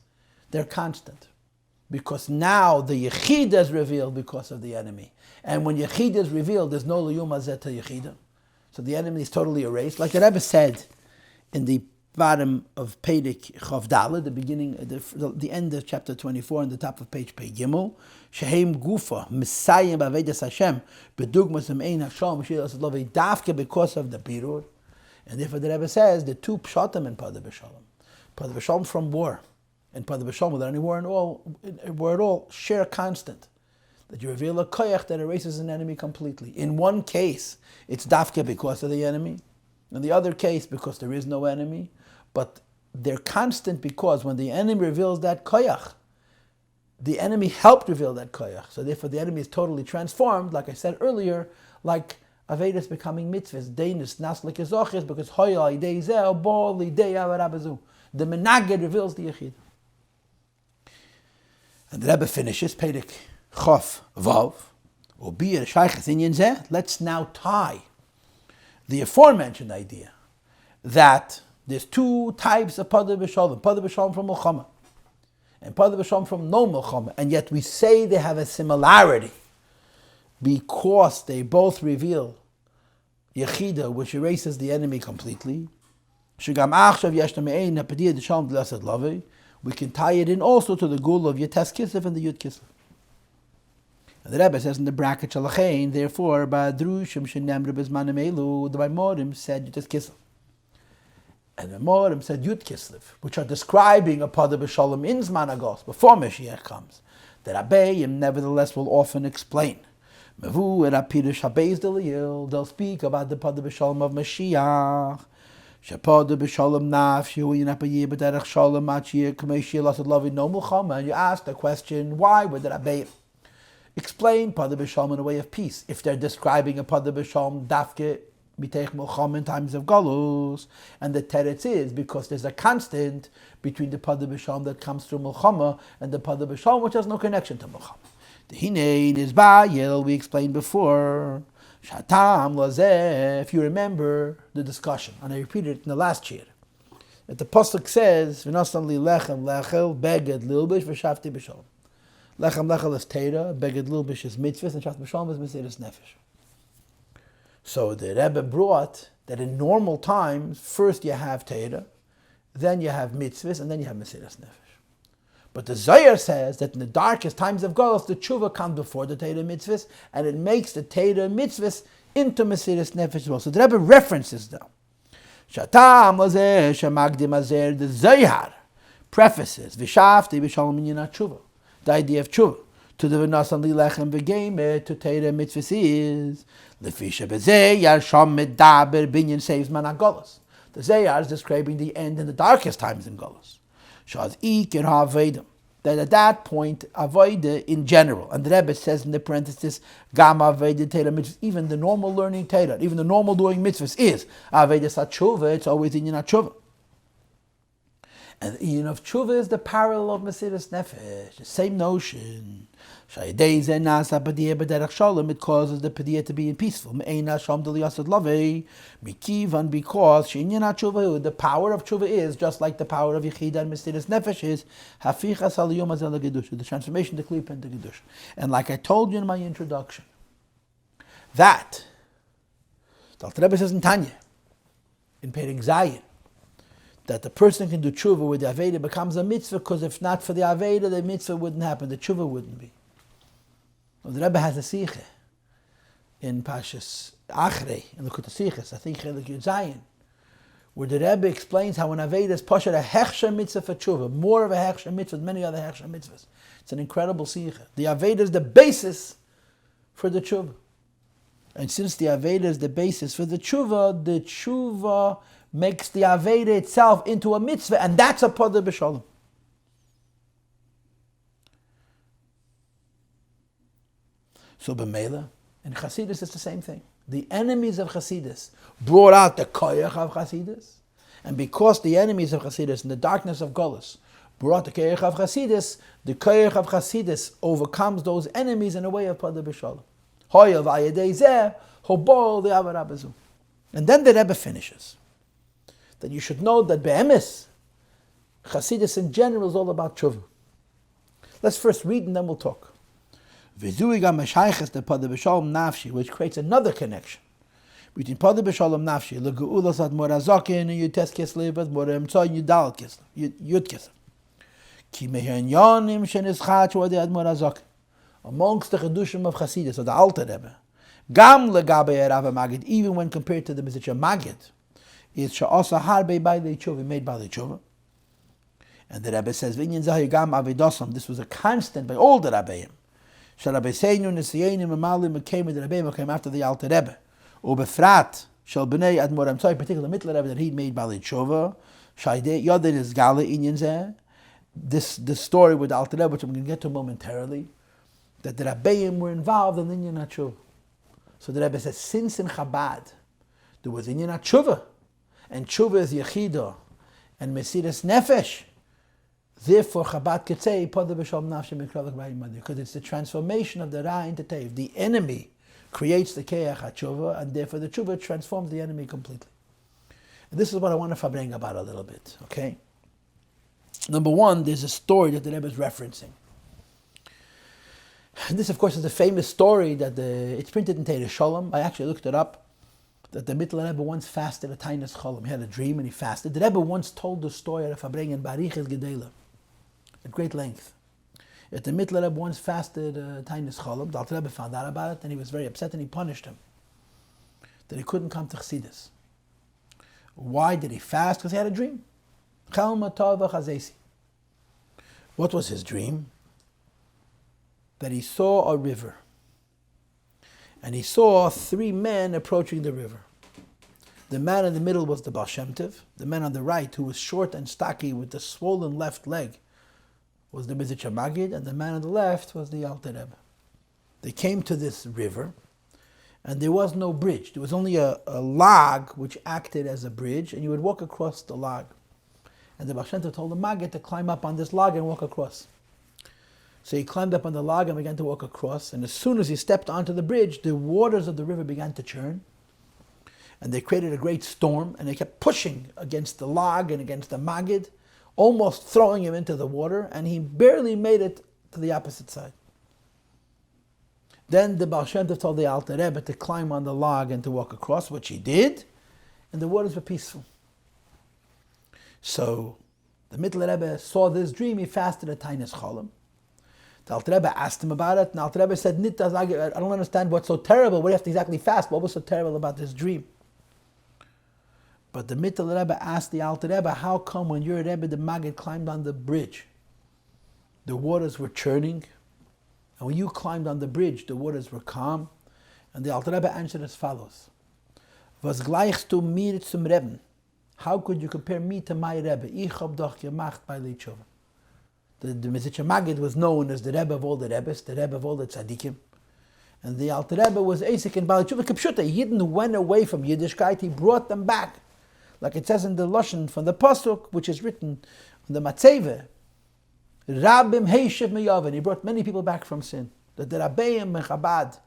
they're constant. Because now the Yechida is revealed because of the enemy. And when Yechida is revealed, there's no Liyum Hazeh to Yechida. So the enemy is totally erased. Like the Rebbe said in the bottom of Peidik Chav Daled, the beginning, the end of chapter 24, on the top of page Pei Gimel, Shehem Gufa, Messiah B'Avedas Hashem, B'Dugmas Ein Hashem, Mashiach Lovei Dafke, because of the Birur. And therefore the Rebbe says, the two Pshatim in Pada B'Shalom. Pada B'Shalom from war, and Pada B'Shalom without any war at all, share a constant. That you reveal a koyach that erases an enemy completely. In one case, it's dafke because of the enemy. In the other case, because there is no enemy. But they're constant because when the enemy reveals that koyach, the enemy helped reveal that koyach. So therefore the enemy is totally transformed, like I said earlier, like Avedas becoming mitzvahs, Deinis, Naslik Ezochis, because Hoya, Idei Zeh, Bo, Idei Avarabazu. The Menaged reveals the Yechid. And the Rebbe finishes, Peidik Chof Vav, Ubiyah Shaychas Inyan Zeh. Let's now tie the aforementioned idea that there's two types of Pada B'Shalom from Milchama, and Pada B'Shalom from no Milchama, and yet we say they have a similarity because they both reveal Yechida, which erases the enemy completely. We can tie it in also to the Gula of Yetes Kislev and the Yud Kislev. And the Rebbe says in the bracket Shalachain, therefore, Ba'adrushim shenemre bezmanim elu, the Maamar said Yud Kislev. And the Maamar said Yud Kislev, which are describing a Pada Bishalom in Zman Agos, before Mashiach comes. The Rabbeim nevertheless will often explain. Mevu and Apirish Habeis Deliyil, they'll speak about the Pada Bishalom of Mashiach. Shapada Bishalom Naf, Yinapayir B'derech Shalom Machir, Kameshir Lasad Lavi No Mulchama. And you ask the question, why would the Rabbeim explain Pada Bishalom in a way of peace? If they're describing a Pada Bishalom Dafke Mitech Mulchama in times of Galus, and the teretz is because there's a constant between the Pada Bishalom that comes through Mulchama and the Pada Bishalom which has no connection to Mulchama. The Hinein is Bayel, we explained before. Shatam Lazeh, if you remember the discussion, and I repeated it in the last year, that the Pasuk says, V'nasan li lechem lechel, beged lilbish, Vishavti Bishalom. Lechem lechel is Teira, beged lilbish is mitzvahs, and Shavti Bishalom is Mesiras Nefesh. So the Rebbe brought that in normal times, first you have Teira, then you have mitzvahs, and then you have Mesiras Nefesh. But the Zohar says that in the darkest times of Golus, the tshuva comes before the Teira mitzvahs, and it makes the Teira mitzvahs into Mesiras Nefesh as well. So the Rebbe references them. Shatam lazeh shemagdim azer, the Zohar prefaces Vishavti Bishalom Inyan tshuva, the idea of tshuva, to the v'nasan li lechem v'geimet, to Teira mitzvahs is lefisha b'zeh yarsham medaber binyan saves man Golus. The Zohar is describing the end in the darkest times in Golus. That at that point, Avodah in general, and the Rebbe says in the parenthesis, Gam Avodah Teira mitzvahs, even the normal learning Teira, even the normal doing mitzvahs is Avodah Satshuva, it's always Inyan Tshuva. And the Inyan of Tshuva is the parallel of Mesiras Nefesh, the same notion. It causes the Padiyah to be peaceful. Because the power of Tshuva is, just like the power of Yechidah and Mesiras Nefesh is, the transformation to Klip and to Gedush. And like I told you in my introduction, that, the Alter Rebbe says in Tanya, in Perek Zayin, that the person can do tshuva with the Aveda becomes a mitzvah, because if not for the Aveda, the mitzvah wouldn't happen, the tshuva wouldn't be. Well, the Rebbe has a siche in Pashas Achrei, in the Kut Siches, I think Chelik Yud Zayin, where the Rebbe explains how an Aveda is Pashat a hechsher mitzvah for tshuva, more of a hechsher mitzvah than many other hechsher mitzvahs. It's an incredible siche. The Aveda is the basis for the tshuva. And since the Aveda is the basis for the tshuva makes the Aveda itself into a mitzvah, and that's a Pada Bishalom. So B'meila, in Chassidus it's the same thing. The enemies of Chassidus brought out the koyach of Chassidus, and because the enemies of Chassidus in the darkness of Golus brought the koyach of Chassidus, the koyach of Chassidus overcomes those enemies in a way of Pada Bishalom. Hoyav ayedei zeh hobol the avarabazu. And then the Rebbe finishes that you should know that Be'emes, Chassidus in general is all about tshuva. Let's first read and then we'll talk. V'zuiga meshayches the Pada Bishalom Nafshi, which creates another connection between Pada Bishalom Nafshi, L'ge'ulas ad morazokin, and Yutes Kislev, ad moremtzoy, Yudal Kislev, Yud Kislev. Ki mehen yonim shenischat shuadi ad morazokin. Amongst the Chedushim of Chassidus, or the Alter Rebbe, Gam legabe Rav Magid, even when compared to the Mizitcha Magid, is she'asa harbe by the tshuva, made by the tshuva. And the Rebbe says, V'inyan zahi gam avidosam, this was a constant by all the Rabbeim. Sh'Rabbeinu nesiyeinim amalim came with the Rabbeim came after the Alter Rebbe. Ubefrat shel b'nei admoram tzoi, particular mitla Rebbe that he made by the tshuva. Shaydei yodin is gala inyan zeh. This story with the Alter Rebbe, which I'm going to get to momentarily, that the Rabbeim were involved in the inyan tshuva. So the Rebbe says, since in Chabad there was inyan tshuva, and tshuva is yechidah, and Mesiras Nefesh, therefore Chabad could say Pada Bishalom Nafshi Mikravak B'Yimadi, because it's the transformation of the Ra into Teiv. The enemy creates the Keach HaTshuva, and therefore the tshuva transforms the enemy completely. And this is what I want to bring about a little bit, okay? Number one, there's a story that the Rebbe is referencing. And this, of course, is a famous story that it's printed in Teira Shalom. I actually looked it up. That the Mittler Rebbe once fasted a Tainas Cholam. He had a dream and he fasted. The Rebbe once told the story of Fabrengen Bariches Gedela at great length. If the Mittler Rebbe once fasted Tainis Cholim, the Alter Rebbe found out about it, and he was very upset, and he punished him that he couldn't come to Chassidus. Why did he fast? Because he had a dream. What was his dream? That he saw a river. And he saw 3 men approaching the river. The man in the middle was the Baal Shem Tov. The man on the right, who was short and stocky with the swollen left leg, was the Mizitcha Magid, and the man on the left was the Alter Rebbe. They came to this river, and there was no bridge. There was only a log which acted as a bridge, and you would walk across the log. And the Baal Shem Tov told the Magid to climb up on this log and walk across. So he climbed up on the log and began to walk across, and as soon as he stepped onto the bridge, the waters of the river began to churn, and they created a great storm, and they kept pushing against the log and against the Magid, almost throwing him into the water, and he barely made it to the opposite side. Then the Baal Shem Tov told the Alter Rebbe to climb on the log and to walk across, which he did, and the waters were peaceful. So the Mittler Rebbe saw this dream. He fasted a Tainis Cholim. The Alter Rebbe asked him about it, and the Alter Rebbe said, I don't understand what's so terrible. What do you have to exactly fast? What was so terrible about this dream? But the Mittler Rebbe asked the Alter Rebbe, how come when your Rebbe, the Maggid, climbed on the bridge, the waters were churning, and when you climbed on the bridge, the waters were calm? And the Alter Rebbe answered as follows: Was gleichst du mir zum Rebbe? How could you compare me to my Rebbe? Ich hab doch gemacht bei Litschova. The Mizitcha Magid was known as the Rebbe of all the Rebbes, the Rebbe of all the Tzaddikim. And the Alter Rebbe was Asik and Bali Tshuva Kipshuta. Yidden who went away from Yiddishkeit, he brought them back. Like it says in the Lashon from the Pasuk, which is written on the Matzeve, Rabim Heishev Meyavin. He brought many people back from sin. That the Rabbeim and Chabad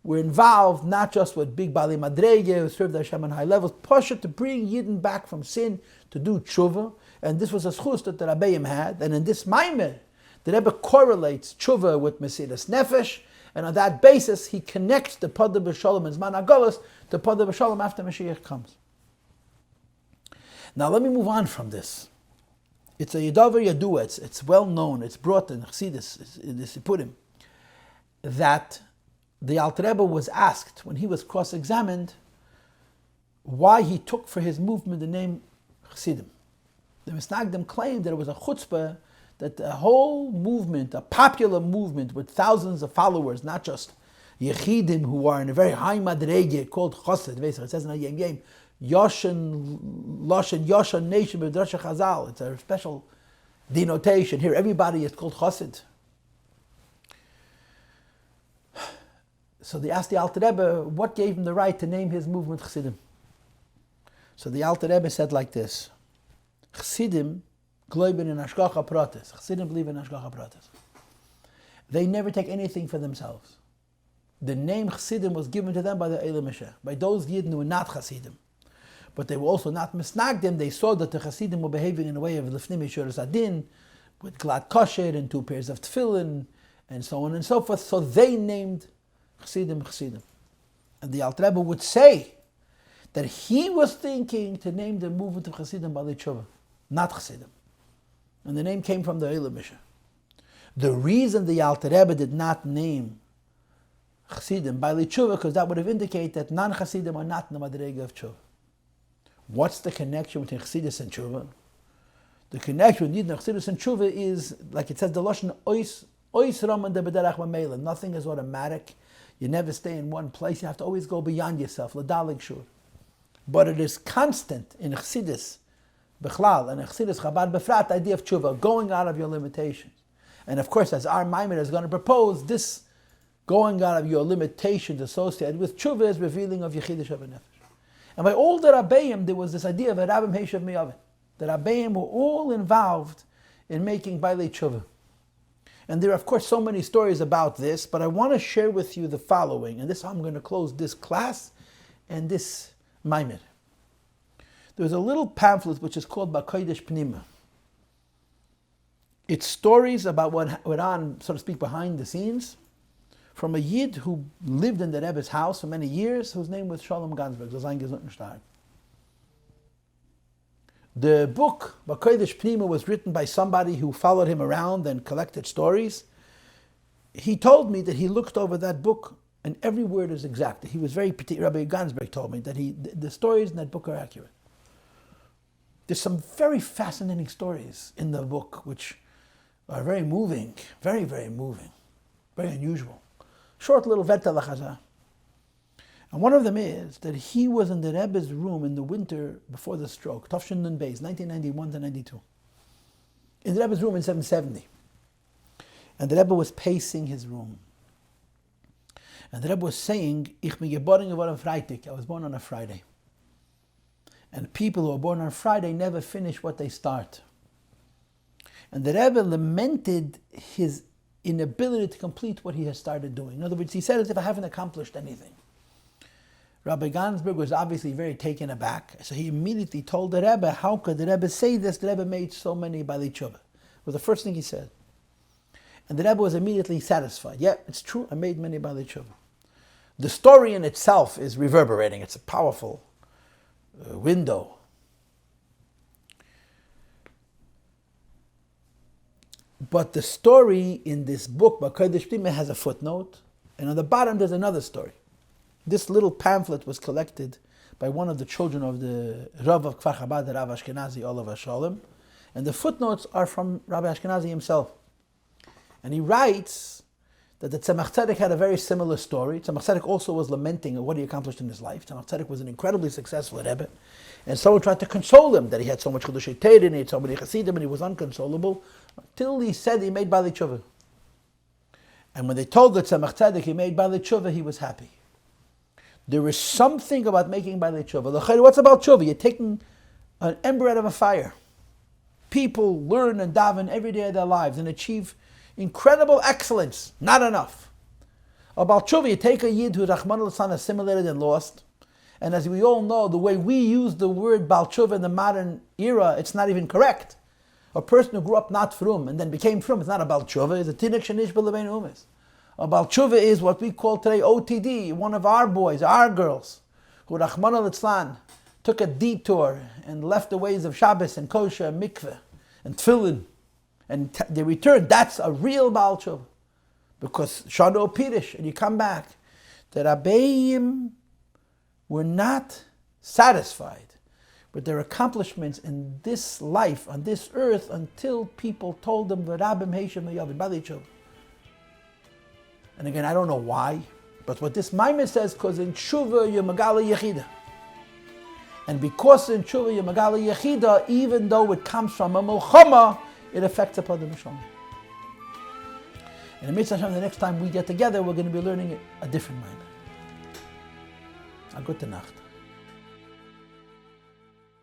were involved not just with big Bali Madrege who served Hashem on high levels, Pasha to bring Yidden back from sin, to do tshuva. And this was a schus that the Rabbeim had. And in this Maamar, the Rebbe correlates tshuva with Mesiras Nefesh, and on that basis he connects the Pada Bishalom and Zman HaGolus to Pada Bishalom after Mashiach comes. Now let me move on from this. It's a Yedavar Yadua, it's well known, it's brought in Chassidus, in the Sipurim, that the Alter Rebbe was asked, when he was cross-examined, why he took for his movement the name Chassidim. The Misnagdim claimed that it was a chutzpah, that the whole movement, a popular movement with thousands of followers, not just Yechidim who are in a very high madrege called Chassid. It says in a Yem Yem, Yoshan Nation B'Drasha Chazal. It's a special denotation. Here everybody is called Chassid. So they asked the Alter Rebbe, what gave him the right to name his movement Chassidim? So the Alter Rebbe said like this: Chassidim glauben in Hashgacha Pratis. Chassidim believe in Hashgacha Pratis. They never take anything for themselves. The name Chassidim was given to them by the Eile Meshech, by those Yidden who were not Chassidim. But they were also not misnagdim. They saw that the Chassidim were behaving in a way of Lifnim Yishuras Adin, with glad kosher and 2 pairs of tefillin, and so on and so forth. So they named Chassidim. And the Alter Rebbe would say that he was thinking to name the movement of Chassidim Balei Tshuva, not Chassidim. And the name came from the Eile Meshech. The reason the Alter Rebbe did not name Chassidim Balei Tshuva, because that would have indicated that non-Chassidim are not in the Madrega of Tshuva. What's the connection between Chassidus and Tshuva? The connection between Chassidus and Tshuva is, like it says, the Lashon Ois Raman de B'derach Mamela. Nothing is automatic. You never stay in one place. You have to always go beyond yourself. L'dalig shur. But it is constant in Chassidus B'chlal and in Chassidus Chabad B'frat, the idea of Tshuva, going out of your limitations. And of course, as our Maamar is going to propose, this going out of your limitations associated with Tshuva is revealing of Yechidah Shabbat Nefesh. And by all the Rabbeim, there was this idea of a Rabim Heishav Miyavin. The Rabbeim were all involved in making Bailei Tshuva. And there are, of course, so many stories about this, but I want to share with you the following. And this is how I'm going to close this class and this Maamar. There's a little pamphlet which is called B'Kodesh Pnima. It's stories about what went on, so to speak, behind the scenes, from a Yid who lived in the Rebbe's house for many years, whose name was Shalom Gansberg, Zayin Gesundenstark. The book, B'Kodesh Pnima, was written by somebody who followed him around and collected stories. he told me that he looked over that book and every word is exact. He was very particular. Rabbi Gansberg told me that the stories in that book are accurate. There's some very fascinating stories in the book which are very moving, very, very moving, very unusual. Short little Veta Lachaza. And one of them is that he was in the Rebbe's room in the winter before the stroke, Tafshin Nun Beis, 1991 to 92. In the Rebbe's room in 770. And the Rebbe was pacing his room. And the Rebbe was saying, Ich bin geboren geworden Freitag. I was born on a Friday. And people who are born on Friday never finish what they start. And the Rebbe lamented his inability to complete what he has started doing. In other words, he said as if I haven't accomplished anything. Rabbi Gansberg was obviously very taken aback. So he immediately told the Rebbe, how could the Rebbe say this? The Rebbe made so many Baalei Tshuva. It was the first thing he said. And the Rebbe was immediately satisfied. Yeah, it's true, I made many Baalei Tshuva. The story in itself is reverberating. It's a powerful window. But the story in this book, Kodesh Pnimiyah, has a footnote. And on the bottom there's another story. This little pamphlet was collected by one of the children of the Rav of Kfar Chabad, Rav Ashkenazi, Olav Shalom. And the footnotes are from Rabbi Ashkenazi himself. And he writes that the Tzemach Tzedek had a very similar story. Tzemach Tzedek also was lamenting what he accomplished in his life. Tzemach Tzedek was an incredibly successful Rebbe. And someone tried to console him that he had so much Chedushei Torah and he had so many Chassidim and he was unconsolable until he said he made Baalei Tshuva. And when they told the Tzemach Tzedek he made Baalei Tshuva, he was happy. There is something about making Baalei Tshuva. What's about Tshuva? You're taking an ember out of a fire. People learn and daven every day of their lives and achieve incredible excellence. Not enough. About Tshuva, you take a Yid who Rahman al-San assimilated and lost. And as we all know, the way we use the word Baal Tshuva in the modern era, it's not even correct. A person who grew up not frum and then became frum, it's not a Baal Tshuva, it's a Tinek Shenish B'Levein Umis. A Baal Tshuva is what we call today OTD, one of our boys, our girls, who Rahman al-Islan took a detour and left the ways of Shabbos and kosher and mikveh and tefillin, and they returned. That's a real Baal Tshuva. Because Shano Pirish, and you come back, the Rabbeim were not satisfied with their accomplishments in this life, on this earth, until people told them, V'rabim Heishem Yavin, Baalei Tshuva. And again, I don't know why, but what this Maamar says, because in Tshuva you're Megala Yechida. And because in Tshuva you're Megala Yechida, even though it comes from a Milchama, it affects upon the Bishalom. And in Mitzvah Hashem, the next time we get together, we're going to be learning a different Maamar. A gute Nacht.